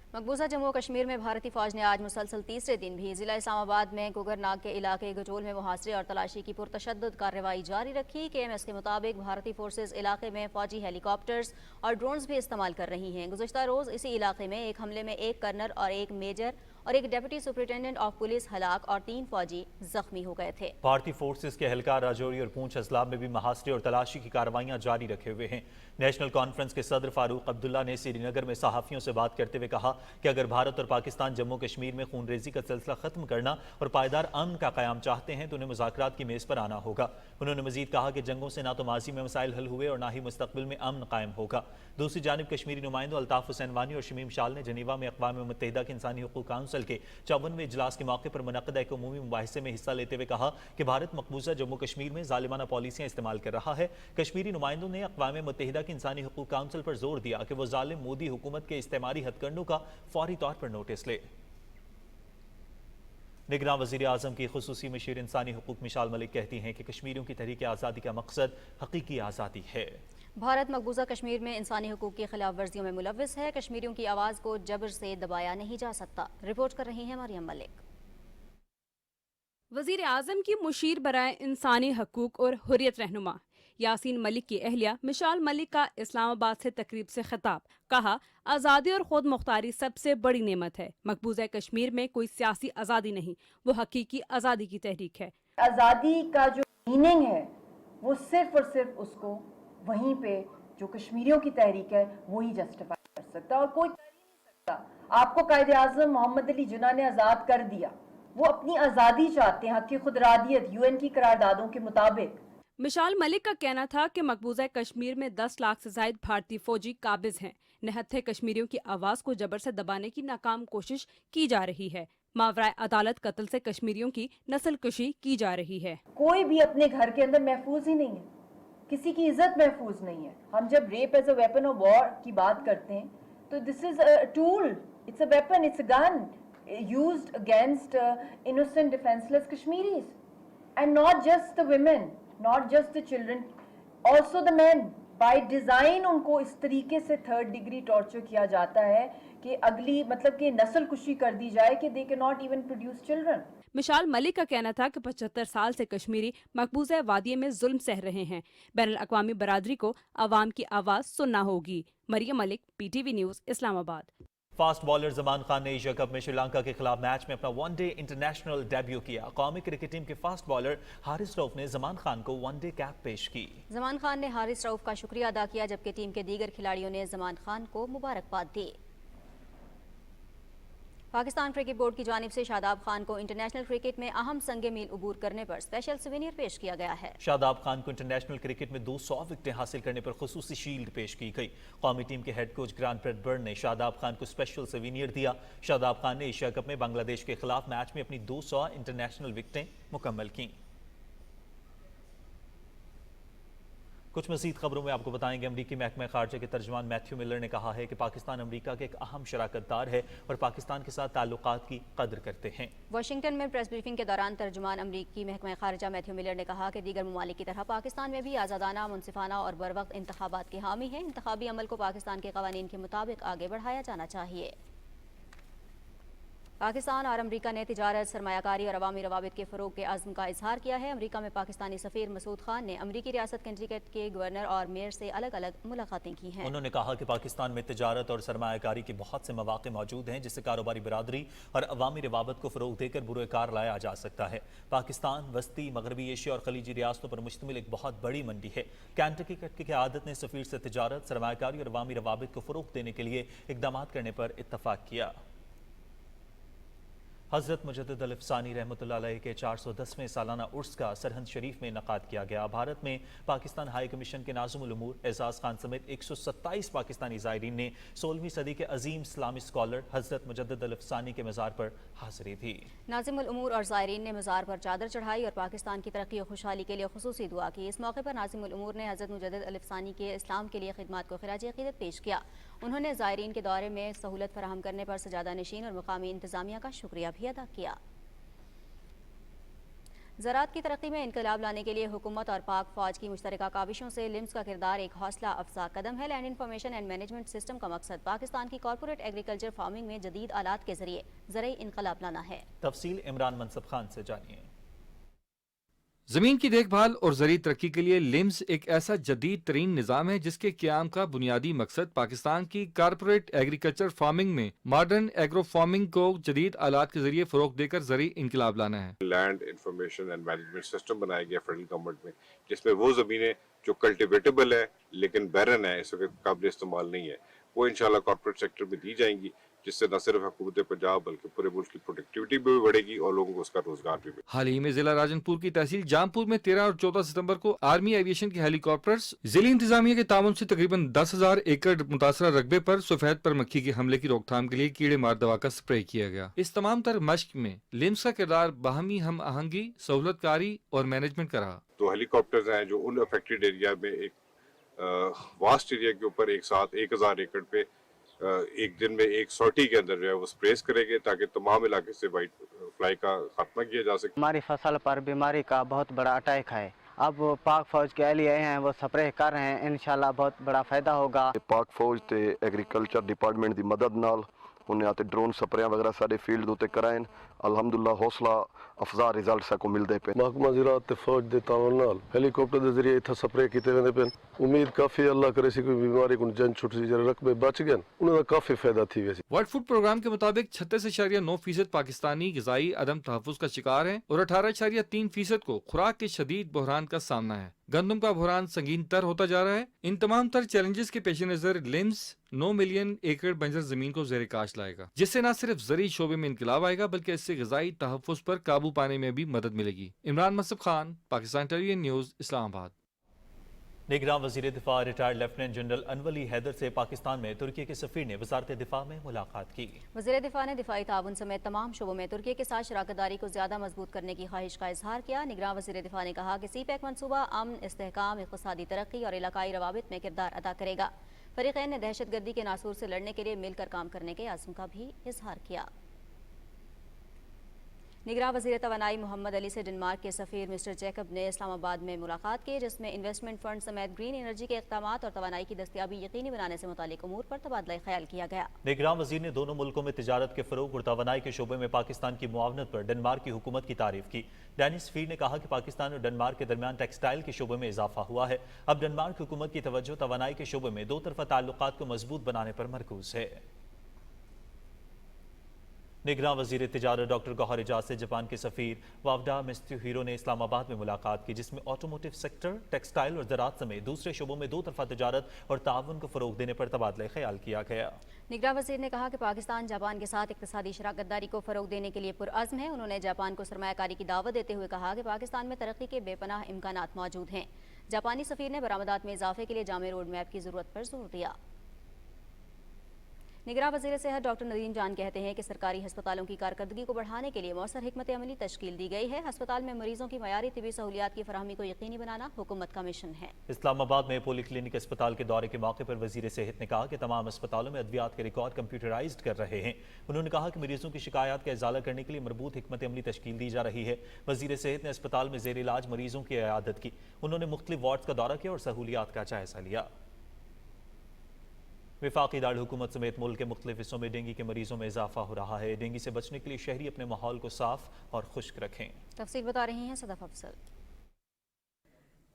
मकबूजा जम्मू कश्मीर में भारतीय फौज ने आज मुसलसल तीसरे दिन भी जिला इस्लामाबाद में गुगरनाग के इलाके गजोल में मुहासरे और तलाशी की पुरतशद्दुद कार्रवाई जारी रखी। KMS के मुताबिक भारतीय फोर्सेज इलाके में फौजी हेलीकॉप्टर्स और ड्रोन्स भी इस्तेमाल कर रही हैं। गुज़श्ता रोज़ इसी इलाके में एक हमले में एक कर्नल और एक मेजर और एक डिप्टी सुपरिटेंडेंट ऑफ पुलिस हलाक और 3 फौजी जख्मी हो गए थे। भारतीय फोर्सेस के एहलकार राजौरी और पूंछ अजला में भी मुहासरे और तलाशी की कार्रवाइयां जारी रखे हुए हैं। नेशनल कॉन्फ्रेंस के सदर फारूक अब्दुल्ला ने श्रीनगर में सहाफ़ियों से बात करते हुए कहा कि अगर भारत और पाकिस्तान जम्मू कश्मीर में खूनरेजी का सिलसिला खत्म करना और पायदार अमन का क़याम चाहते हैं तो उन्हें मुज़ाकरात की मेज़ पर आना होगा। उन्होंने मजीद कहा कि जंगों से ना तो माजी में मसाइल हल हुए और ना ही मुस्तक़बिल में अमन कायम होगा। दूसरी जानिब कश्मीरी नुमाइंदों अल्ताफ़ हुसैन वानी और शमीम शाल ने जनीवा में अक़वाम मुत्तहिदा के इंसानी हुकूक़ काउंसिल के 54वें इजलास के मौके पर मुनक़्क़दा एक उमूमी मुबाहिसे में हिस्सा लेते हुए कहा कि भारत मकबूजा जम्मू कश्मीर में ज़ालिमाना पॉलिसियाँ इस्तेमाल कर रहा है। कश्मीरी नुमाइंदों ने अक़वाम मुत्तहिदा के इंसानी हुकूक़ काउंसिल पर जोर दिया कि वो ज़ालिम मोदी हुकूमत के इस्तेमारी हथकंडों का फौरी तौर पर नोटिस ले। निगरान वज़ीर आज़म की खुसूसी मशीर इंसानी हुकूक़ मिशाल मलिक कहती हैं कि कश्मीरियों की तहरीक आज़ादी का मकसद हकीकी आज़ादी है। भारत मकबूजा कश्मीर में इंसानी हुकूक़ की खिलाफ वर्जियों में मुलव्विस है। कश्मीरियों की आवाज़ को जबर से दबाया नहीं जा सकता। रिपोर्ट कर रही हैं मरियम मलिक। वज़ीर आज़म की मुशीर बराए इंसानी हकूक़ और हुर्रियत रहनुमा यासीन मलिक की अहलिया मिशाल मलिक का इस्लामाबाद से तकरीब से खिताब। कहा, आज़ादी और खुद मुख्तारी सबसे बड़ी नेमत है। मकबूजा कश्मीर में कोई सियासी आज़ादी नहीं, वो हकीकी आज़ादी की तहरीक है। आज़ादी का जो मीनिंग है वो सिर्फ और सिर्फ उसको वहीं पे जो कश्मीरियों की तहरीक है वो ही जस्टिफाई कर सकता और कोई कर ही नहीं सकता। आपको कायदे आज़म मोहम्मद अली जिन्ना ने आज़ाद कर दिया, वो अपनी आज़ादी चाहते हैं हक़ खुदरादियत UN की करारदादों के मुताबिक। मिशाल मलिक का कहना था कि मकबूजा कश्मीर में 10 लाख से ज्यादा भारतीय फौजी काबिज हैं। निहत्थे कश्मीरियों की आवाज़ को जबर से दबाने की नाकाम कोशिश की जा रही है। मावराए अदालत कत्ल से कश्मीरियों की नस्ल कुशी की जा रही है। कोई भी अपने घर के अंदर महफूज ही नहीं है, किसी की इज्जत महफूज नहीं है। हम जब rape as a weapon of war की बात करते हैं तो this is a tool, it's a weapon, it's a gun used against innocent defenceless Kashmiris and not just the women, not just the children, also the man. By design उनको इस तरीके से 3rd degree torture किया जाता है कि अगली मतलब कि नस्ल कुशी कर दी जाए कि they can not even produce children. Mishal Malik का कहना था कि 75 साल से कश्मीरी मकबूजा वादिये में जुल्म सह रहे हैं। बैनुल अक़वामी बरादरी को अवाम की आवाज़ सुनना होगी। Mariam Malik, PTV news, Islamabad. Fast bowler Zaman Khan ने एशिया कप में श्रीलंका के खिलाफ मैच में अपना वनडे इंटरनेशनल डेब्यू किया। कौमी क्रिकेट टीम के फास्ट बॉलर हारिस रऊफ ने जमान खान को वनडे कैप पेश की। जमान खान ने हारिस रऊफ का शुक्रिया अदा किया, जबकि टीम के दीगर खिलाड़ियों ने जमान खान को मुबारकबाद दी। पाकिस्तान क्रिकेट बोर्ड की जानिब से शादाब खान को इंटरनेशनल क्रिकेट में अहम संगे मील उबूर करने पर स्पेशल सुवेनियर पेश किया गया है। शादाब खान को इंटरनेशनल क्रिकेट में 200 विकेटें हासिल करने पर खुसूसी शील्ड पेश की गई। कौमी टीम के हेड कोच ग्रांट ब्रैडबर्न ने शादाब खान को स्पेशल सुवेनियर दिया। शादाब खान ने एशिया कप में बांग्लादेश के खिलाफ मैच में अपनी 200 इंटरनेशनल विकेटें मुकम्मल की। कुछ मज़ीद खबरों में आपको बताएंगे, अमरीकी महकमा खारजा के तर्जुमान मैथ्यू मिलर ने कहा है कि पाकिस्तान अमरीका के एक अहम शराकतदार है और पाकिस्तान के साथ ताल्लुकात की कदर करते हैं। वाशिंगटन में प्रेस ब्रीफिंग के दौरान तर्जुमान अमरीकी महकमा खारजा मैथ्यू मिलर ने कहा कि दीगर ममालिक की तरह पाकिस्तान में भी आज़ादाना, मुनसिफाना और बर वक्त इंतखाबात के हामी है। इंतखाबी अमल को पाकिस्तान के कवानीन के मुताबिक आगे बढ़ाया जाना चाहिए। पाकिस्तान और अमरीका ने तिजारत, सरमायाकारी और अवामी रवाबित के फ़रोग़ के अज़्म का इजहार किया है। अमरीका में पाकिस्तानी सफ़ीर मसूद खान ने अमरीकी रियासत कनेटिकट के गवर्नर और मेयर से अलग अलग मुलाकातें की हैं। उन्होंने कहा कि पाकिस्तान में तिजारत और सरमायाकारी के बहुत से मौक़े मौजूद हैं जिससे कारोबारी बरादरी और अवामी रवाबत को फ़रोग़ देकर बुरोकार लाया जा सकता है। पाकिस्तान वस्ती, मगरबी एशिया और खलीजी रियासतों पर मुश्तमिल एक बहुत बड़ी मंडी है। कनेटिकट की क़यादत ने सफ़ीर से तिजारत, सरमायाकारी और अवामी रवाबित को फ़रोग़ देने के लिए इक़दाम करने पर इत्तफ़ाक़ किया। हज़रत मुजद्दिद अल-अफ़सानी रहमतुल्लाह अलैह के 410वें सालाना उर्स का सरहंद शरीफ में इनकाद किया गया। भारत में पाकिस्तान हाई कमीशन के नाज़िमुल उमूर एजाज खान समेत 127 पाकिस्तानी ज़ायरीन ने 16वीं सदी के अजीम इस्लामी स्कॉलर हज़रत मुजद्दिद अल-अफ़सानी के मज़ार पर हाज़िरी दी। नाज़िमुल उमूर और ज़ायरीन ने मज़ार पर चादर चढ़ाई और पाकिस्तान की तरक्की और खुशहाली के लिए खुसूसी दुआ की। इस मौके पर नाज़िमुल उमूर ने हज़रत मुजद्दिद अल-अफ़सानी के इस्लाम के लिए खिदमत को खिराज अक़ीदत पेश किया। उन्होंने ज़ायरीन के दौरे में सहूलत फराहम करने पर सजादा नशीन और मुकामी इंतज़ामिया का शुक्रिया भी अदा किया। ज़राअत की तरक्की में इनकलाब लाने के लिए हुकूमत और पाक फौज की मुश्तरका काविशों से लिम्स का किरदार एक हौसला अफजा कदम है। Land information and management system का मकसद पाकिस्तान की कॉर्पोरेट एग्रीकल्चर फार्मिंग में जदीद आलात के जरिए ज़रई इनकलाब लाना है। तफसील इमरान मनसब खान से जानिए। जमीन की देखभाल और ज़रूरी तरक्की के लिए लिम्स एक ऐसा जदीद तरीन निज़ाम है जिसके क़याम का बुनियादी मकसद पाकिस्तान की कॉर्पोरेट एग्रीकल्चर फार्मिंग में मॉडर्न एग्रो फार्मिंग को जदीद आलात के जरिए फ़रोग़ देकर ज़रूरी इनकलाब लाना है। Land information and management system बनाया गया फेडरल गवर्नमेंट में, जिसमें वो ज़मीनें जो कल्टिवेटेबल है लेकिन बैरन है, इस वक्त काबिल इस्तेमाल नहीं है, वो इंशाल्लाह कॉर्पोरेट सेक्टर में दी जाएंगी, जिससे न सिर्फ हुकूमत पंजाब बल्कि पूरे मुल्क की प्रोडक्टिविटी भी बढ़ेगी और लोगों को उसका रोजगार भी मिलेगा। हाल ही में जिला राजनपुर की तहसील जामपुर में 13 और 14 सितंबर को आर्मी एविएशन के हेलीकॉप्टर्स जिले इंतजामिया के ताउन से तकरीबन 10,000 एकड़ मुतासरा रकबे पर सफेद पर मक्खी के हमले की रोकथाम के लिए कीड़े मार दवा का स्प्रे किया गया। इस तमाम तर मश्क में लिम्स का किरदार बाहमी हम आहंगी, सहूलतकारी और मैनेजमेंट का रहा। तो हेलीकॉप्टर्स हैं जो उन अफेक्टेड एरिया में एक वास्ट एरिया के ऊपर एक साथ 1,000 एकड़ पे एक दिन में एक सॉर्टी के अंदर जो है वो स्प्रेस करेंगे ताकि तमाम इलाके से वाइट फ्लाई का खात्मा किया जा सके। हमारी फसल पर बीमारी का बहुत बड़ा अटैक है, अब पाक फौज के एहलिए हैं वो स्प्रे कर रहे हैं, इंशाल्लाह बहुत बड़ा फायदा होगा। पाक फौज ते एग्रीकल्चर डिपार्टमेंट की मदद नाल उन्हें आते ड्रोन स्प्रे वगैरह सारे फील्ड उत्ते कराएं, अल्हम्दुलिल्लाह हौसला अफजा रिजल्ट साको मिलते पे। महकमा ज़राअत ते फौज दे तावन नाल हेलीकॉप्टर के जरिए इत्थे स्प्रे कीते वेंदे पे। उम्मीद काफी अल्लाह करे सी कोई बीमारी को जन छुट सी जरे रकबे बच गए, उन्हें काफी फायदा थी वैसे। वर्ल्ड फूड प्रोग्राम के मुताबिक 36.9% पाकिस्तानी ग़िज़ाई अदम तहफ़्फ़ुज़ का शिकार हैं और 18.3% को खुराक के शदीद बहरान का सामना है। गंदम का बहरान संगीन तर होता जा रहा है। इन तमाम तर चैलेंजेस के पेश नज़र लिम्स 9 मिलियन एकड़ बंजर जमीन को ज़ेरे काश लाएगा, जिससे न सिर्फ ज़रूरी शोबे में इनकलाब आएगा बल्कि इससे ग़िज़ाई तहफ़्फ़ुज़ पर काबू पाने में भी मदद मिलेगी। Imran Mansab Khan, Pakistan television news, Islamabad. निगरान वज़ीर दिफा रिटायर्ड लेफ्टिनेंट जनरल अनवली हैदर से पाकिस्तान में तुर्की के सफ़ीर ने वज़ारत दिफा में मुलाकात की। वज़ीर दिफा ने दिफाई ताउन समेत तमाम शोबों में तुर्की के साथ शराकतदारी को ज़्यादा मजबूत करने की ख्वाहिश का इजहार किया। निगरान वज़ीर दिफा ने कहा कि CPEC मनसूबा अमन, इस्तेहकाम, इक़्तिसादी तरक्की और इलाकाई रवाबित में किरदार अदा करेगा। फ़रीक़ैन ने दहशत गर्दी के नासूर से लड़ने के लिए मिलकर काम करने के आज़म का भी इजहार किया। निगरान वज़ीर तवानाई मोहम्मद अली से डेनमार्क के सफ़ीर मिस्टर जैकब ने इस्लामाबाद में मुलाकात की, जिसमें इन्वेस्टमेंट फंड समेत ग्रीन एनर्जी के इक़दामात और तवानाई की दस्तियाबी यकीनी बनाने से मुतालिक उमूर पर तबादला ख्याल किया गया। निगरान वज़ीर ने दोनों मुल्कों में तिजारत के फ़रोग़ और तवानाई के शोबे में पाकिस्तान की मुआवनत पर डेनमार्क की हुकूमत की तारीफ की। डेनिस फीर ने कहा कि पाकिस्तान और डेनमार्क के दरमियान टेक्सटाइल के शोबे में इजाफा हुआ है। अब डेनमार्क हुकूमत की तवज्जो तवानाई के शोबे में दो तरफ़ा ताल्लुकात को मजबूत बनाने पर मरकूज है। निगरान वज़ीर तिजारत डॉक्टर गौहर एजाज से जापान के सफ़ीर वावडा मित्सुहिरो ने इस्लामाबाद में मुलाकात की, जिसमें ऑटोमोटिव सेक्टर, टेक्सटाइल और ज़राअत समेत दूसरे शोबों में दो तरफ़ा तिजारत और ताउन को फ़रोग़ देने पर तबादला ख्याल किया गया। निगरान वज़ीर ने कहा कि पाकिस्तान जापान के साथ इक़्तिसादी शराकतदारी को फ़रोग़ देने के लिए पुरअज़्म है। उन्होंने जापान को सरमायाकारी की दावत देते हुए कहा कि पाकिस्तान में तरक्की के बेपनाह इम्कानात मौजूद हैं। जापानी सफ़ीर ने बरामदात में इजाफे के लिए जामे रोड मैप की ज़रूरत पर जोर दिया। निगरान वज़ीर सेहत डॉक्टर नदीम जान कहते हैं कि सरकारी हस्पतालों की कारकर्दगी को बढ़ाने के लिए मौसर हिकमत अमली तश्कील दी गई है। अस्पताल में मरीजों की मयारी तिबी सहूलियात की फराहमी को यकीनी बनाना हुकूमत का मिशन है। इस्लामाबाद में पोली क्लिनिक अस्पताल के दौरे के मौके पर वज़ीर सेहत ने कहा कि तमाम अस्पतालों में अद्वियात के रिकॉर्ड कंप्यूटराइज्ड कर रहे हैं। उन्होंने कहा कि मरीजों की शिकायत का इजाला करने के लिए मरबूत हिकमत अमली तश्कील दी जा रही है। वज़ीर सेहत ने अस्पताल में ज़ेर इलाज मरीजों की इयादत की। उन्होंने मुख्तलिफ वार्ड्स का दौरा किया और सहूलियात का जायजा लिया। वफाकी दारुल हुकूमत समेत मुल्क के मुख्तलिफ हिस्सों में डेंगू के मरीजों में इजाफा हो रहा है। डेंगू से बचने के लिए शहरी अपने माहौल को साफ और खुश्क रखें। तफसील बता रही हैं सदफ अफसल।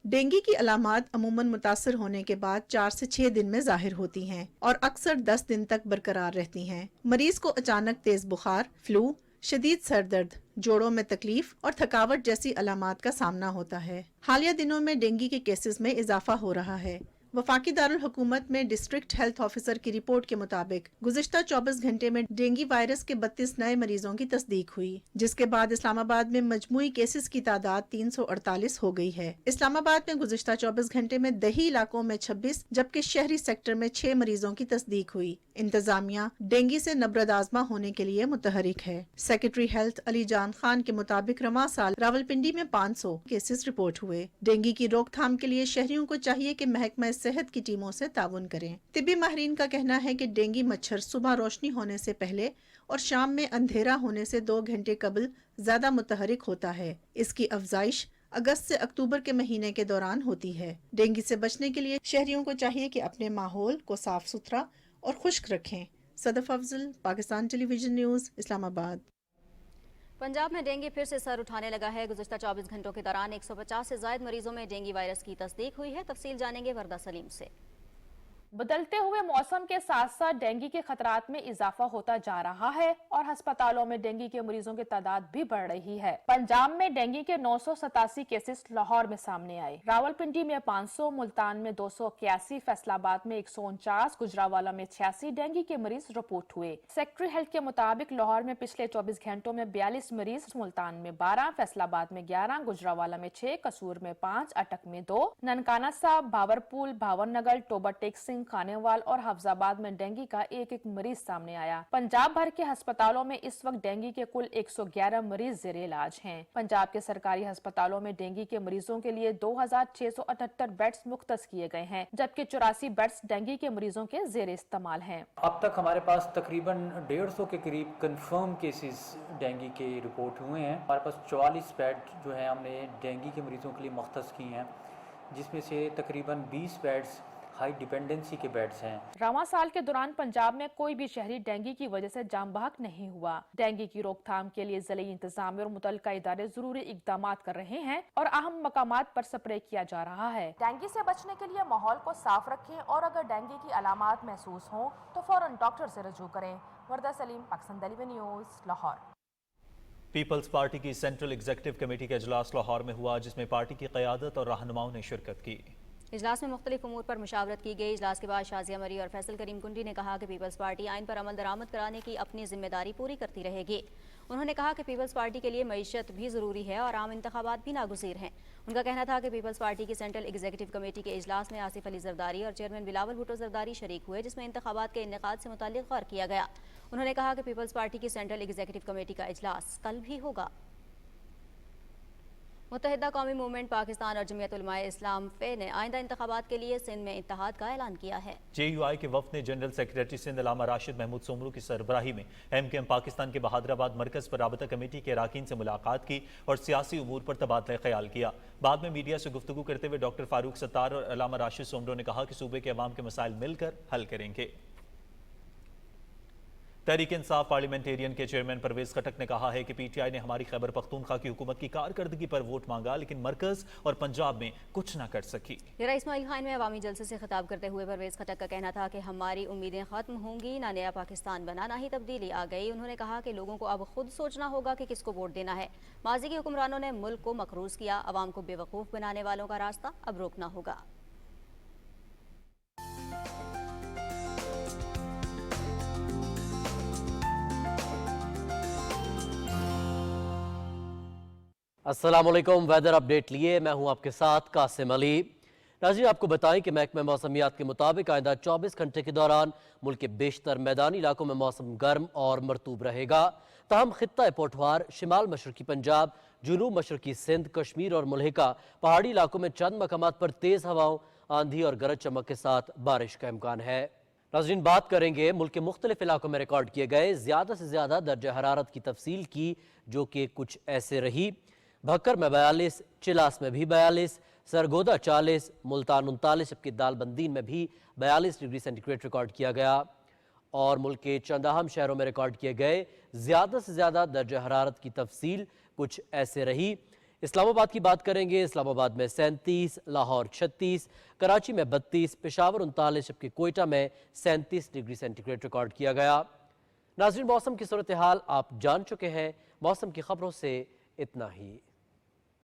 डेंगू की अलामात अमूमन मुतासर होने के बाद 4 से 6 दिन में जाहिर होती हैं और अक्सर 10 दिन तक बरकरार रहती हैं। मरीज को अचानक तेज बुखार, फ्लू, शदीद सर दर्द, जोड़ों में तकलीफ और थकावट जैसी अलामात का सामना होता है। हालिया दिनों में डेंगू के केसेस में इजाफा हो रहा है। वफाकी दारुल हुकूमत में डिस्ट्रिक्ट हेल्थ ऑफिसर की रिपोर्ट के मुताबिक गुज़िश्ता 24 घंटे में डेंगू वायरस के 32 नए मरीजों की तस्दीक हुई, जिसके बाद इस्लामाबाद में मजमूई केसेस की तादाद 348 हो गई है। इस्लामाबाद में गुज़िश्ता 24 घंटे में दही इलाकों में 26 जबकि शहरी सेक्टर में 6 मरीजों की तस्दीक हुई। इंतजामिया डेंगू से नबरद आजमा होने के लिए मुतहरिक है। सेक्रेटरी हेल्थ अली जान खान के मुताबिक रवां साल रावलपिंडी में 500 केसेस रिपोर्ट हुए। डेंगू की रोकथाम के लिए शहरियों को चाहिए कि महकमा सेहत की टीमों से ताउन करें। तिब्बी माहिरीन का कहना है कि डेंगू मच्छर सुबह रोशनी होने से पहले और शाम में अंधेरा होने से 2 घंटे कबल ज्यादा मुतहरिक होता है। इसकी अफजाइश अगस्त से अक्टूबर के महीने के दौरान होती है। डेंगू से बचने के लिए शहरियों को चाहिए कि अपने माहौल को साफ सुथरा और खुश्क रखें। Sadaf Afzal, Pakistan television news, Islamabad. पंजाब में डेंगू फिर से सर उठाने लगा है। गुज़िश्ता 24 घंटों के दौरान 150 से ज्यादा मरीजों में डेंगू वायरस की तस्दीक हुई है। तफसील जानेंगे वर्दा सलीम से। बदलते हुए मौसम के साथ साथ डेंगू के खतरात में इजाफा होता जा रहा है और अस्पतालों में डेंगू के मरीजों की तादाद भी बढ़ रही है। पंजाब में डेंगू के 987 केसेस लाहौर में सामने आए। रावलपिंडी में 500, मुल्तान में 281, फैसलाबाद में 149, गुजरावाला में 86 डेंगू के मरीज रिपोर्ट हुए। सेक्रेटरी हेल्थ के मुताबिक लाहौर में पिछले 24 घंटों में 42 मरीज, मुल्तान में 12, फैसलाबाद में 11, गुजरावाला में 6, कसूर में 5, अटक में 2, ननकाना साहब, भावरपुल, भावनगर, टोबा टेक सिंह, खानेवाल और हफ्जाबाद में डेंगू का एक मरीज सामने आया। पंजाब भर के अस्पतालों में इस वक्त डेंगू के कुल 111 मरीज जेर इलाज हैं। पंजाब के सरकारी अस्पतालों में डेंगू के मरीजों के लिए 2678 बेड्स मुख्तस किए गए हैं, जबकि 84 बेड्स डेंगू के मरीजों के जेर इस्तेमाल हैं। अब तक हमारे पास तकरीबन 150 के करीब कंफर्म केसेस डेंगू के रिपोर्ट हुए हैं। हमारे पास 44 बेड जो है हमने डेंगू के मरीजों के लिए मुख्तस किए हैं, जिसमें से तकरीबन 20 बेड्स हाई डिपेंडेंसी के बेड्स हैं। रवां साल के दौरान पंजाब में कोई भी शहरी डेंगू की वजह से जाम बहक नहीं हुआ। डेंगू की रोकथाम के लिए जिले इंतजामिया और मुतल्लिका इदारे जरूरी इकदाम कर रहे हैं और अहम मकामात पर स्प्रे किया जा रहा है। डेंगू से बचने के लिए माहौल को साफ रखें और अगर डेंगू की अलामात महसूस हों तो फौरन डॉक्टर से रजू करें। Warda Saleem, Pakistan television news, Lahore. पीपल्स पार्टी की सेंट्रल एग्जीक्यूटिव कमेटी का इजलास लाहौर में हुआ, जिसमें पार्टी की क़यादत और रहनुमाओं ने शिरकत की। इजलास में मुख्तलिफ उमूर पर मुशावरत की गई। इजलास के बाद शाजिया मरी और फैसल करीम कुंडी ने कहा कि पीपल्स पार्टी आइन पर अमल दरामद कराने की अपनी जिम्मेदारी पूरी करती रहेगी। उन्होंने कहा कि पीपल्स पार्टी के लिए मईशत भी ज़रूरी है और आम इंतखाबात भी नागुज़ीर हैं। उनका कहना था कि पीपल्स पार्टी की सेंट्रल एग्जीक्यूटिव कमेटी के इजलास में आसिफ अली जरदारी और चेयरमैन बिलावल भुट्टो जरदारी शरीक हुए, जिसमें इंतखाबात के इनेकाद से मुताल्लिक़ गौर किया गया। उन्होंने कहा कि पीपल्स पार्टी की सेंट्रल एग्जीक्यूटिव कमेटी का इजलास कल भी होगा। मुत्तहिदा कौमी मूवमेंट पाकिस्तान और जमीयत उलमाए इस्लाम फे ने आइंदा इंतखाबात के लिए सिंध में इत्तेहाद का ऐलान किया है। JUI के वफ़द ने जनरल सेक्रेटरी सिंध अल्लामा राशिद महमूद सोमरू की सरबराही में MKM पाकिस्तान के बहादुराबाद मरकज़ पर राबता कमेटी के अरकान से मुलाकात की और सियासी उमूर पर तबादला ख्याल किया। बाद में मीडिया से गुफ्तगू करते हुए डॉक्टर फारूक सत्तार और अल्लामा राशिद सोमरू ने कहा कि सूबे के अवाम के मसाइल मिलकर हल करेंगे। तहरीक इंसाफ पार्लियामेंटेरियन के चेयरमैन परवेज खटक ने कहा है कि PTI ने हमारी खैबर पख्तूनख्वा की हुकूमत की कारकर्दगी पर वोट मांगा, लेकिन मरकज और पंजाब में कुछ न कर सकी। डेरा इस्माइल खान में अवामी जलसे से खिताब करते हुए परवेज खटक का कहना था कि हमारी उम्मीदें खत्म होंगी, ना नया पाकिस्तान बना, ना ही तब्दीली आ गई। उन्होंने कहा कि लोगों को अब खुद सोचना होगा कि किसको वोट देना है। माजी के हुक्मरानों ने मुल्क को मकरूज किया, अवाम को बेवकूफ़ बनाने वालों का रास्ता अब रोकना होगा। अस्सलामुअलैकुम, वेदर अपडेट लिए मैं हूं आपके साथ कासिम अली। नाज़रीन, आपको बताएं कि महकमा मौसमियात के मुताबिक आइंदा 24 घंटे के दौरान मुल्क के बेशतर मैदानी इलाकों में मौसम गर्म और मरतूब रहेगा। ताहम खित्ता पोठवार, शिमाल मशरकी पंजाब, जुनूब मशरकी सिंध, कश्मीर और मुल्हिका पहाड़ी इलाकों में चंद मकामात पर तेज़ हवाओं, आंधी और गरज चमक के साथ बारिश का इम्कान है। नाज़रीन, बात करेंगे मुल्क के मुख्तलिफ इलाकों में रिकॉर्ड किए गए ज़्यादा से ज़्यादा दर्जा हरारत की तफसील की, जो कि कुछ ऐसे रही। भक्कर में 42, चिलास में भी 42, सरगोदा 40, मुल्तान 39, जबकि दालबंदीन में भी 42 डिग्री सेंटीग्रेड रिकॉर्ड किया गया। और मुल्क के चंद अहम शहरों में रिकॉर्ड किए गए ज़्यादा से ज़्यादा दर्जा हरारत की तफसील कुछ ऐसे रही। इस्लामाबाद की बात करेंगे, इस्लामाबाद में 37, लाहौर 36, कराची में 32, पेशावर 39, जबकि कोयटा में 37 डिग्री सेंटीग्रेड रिकॉर्ड किया गया। नाज़रीन, मौसम की सूरत हाल आप जान चुके हैं। मौसम की खबरों से इतना ही।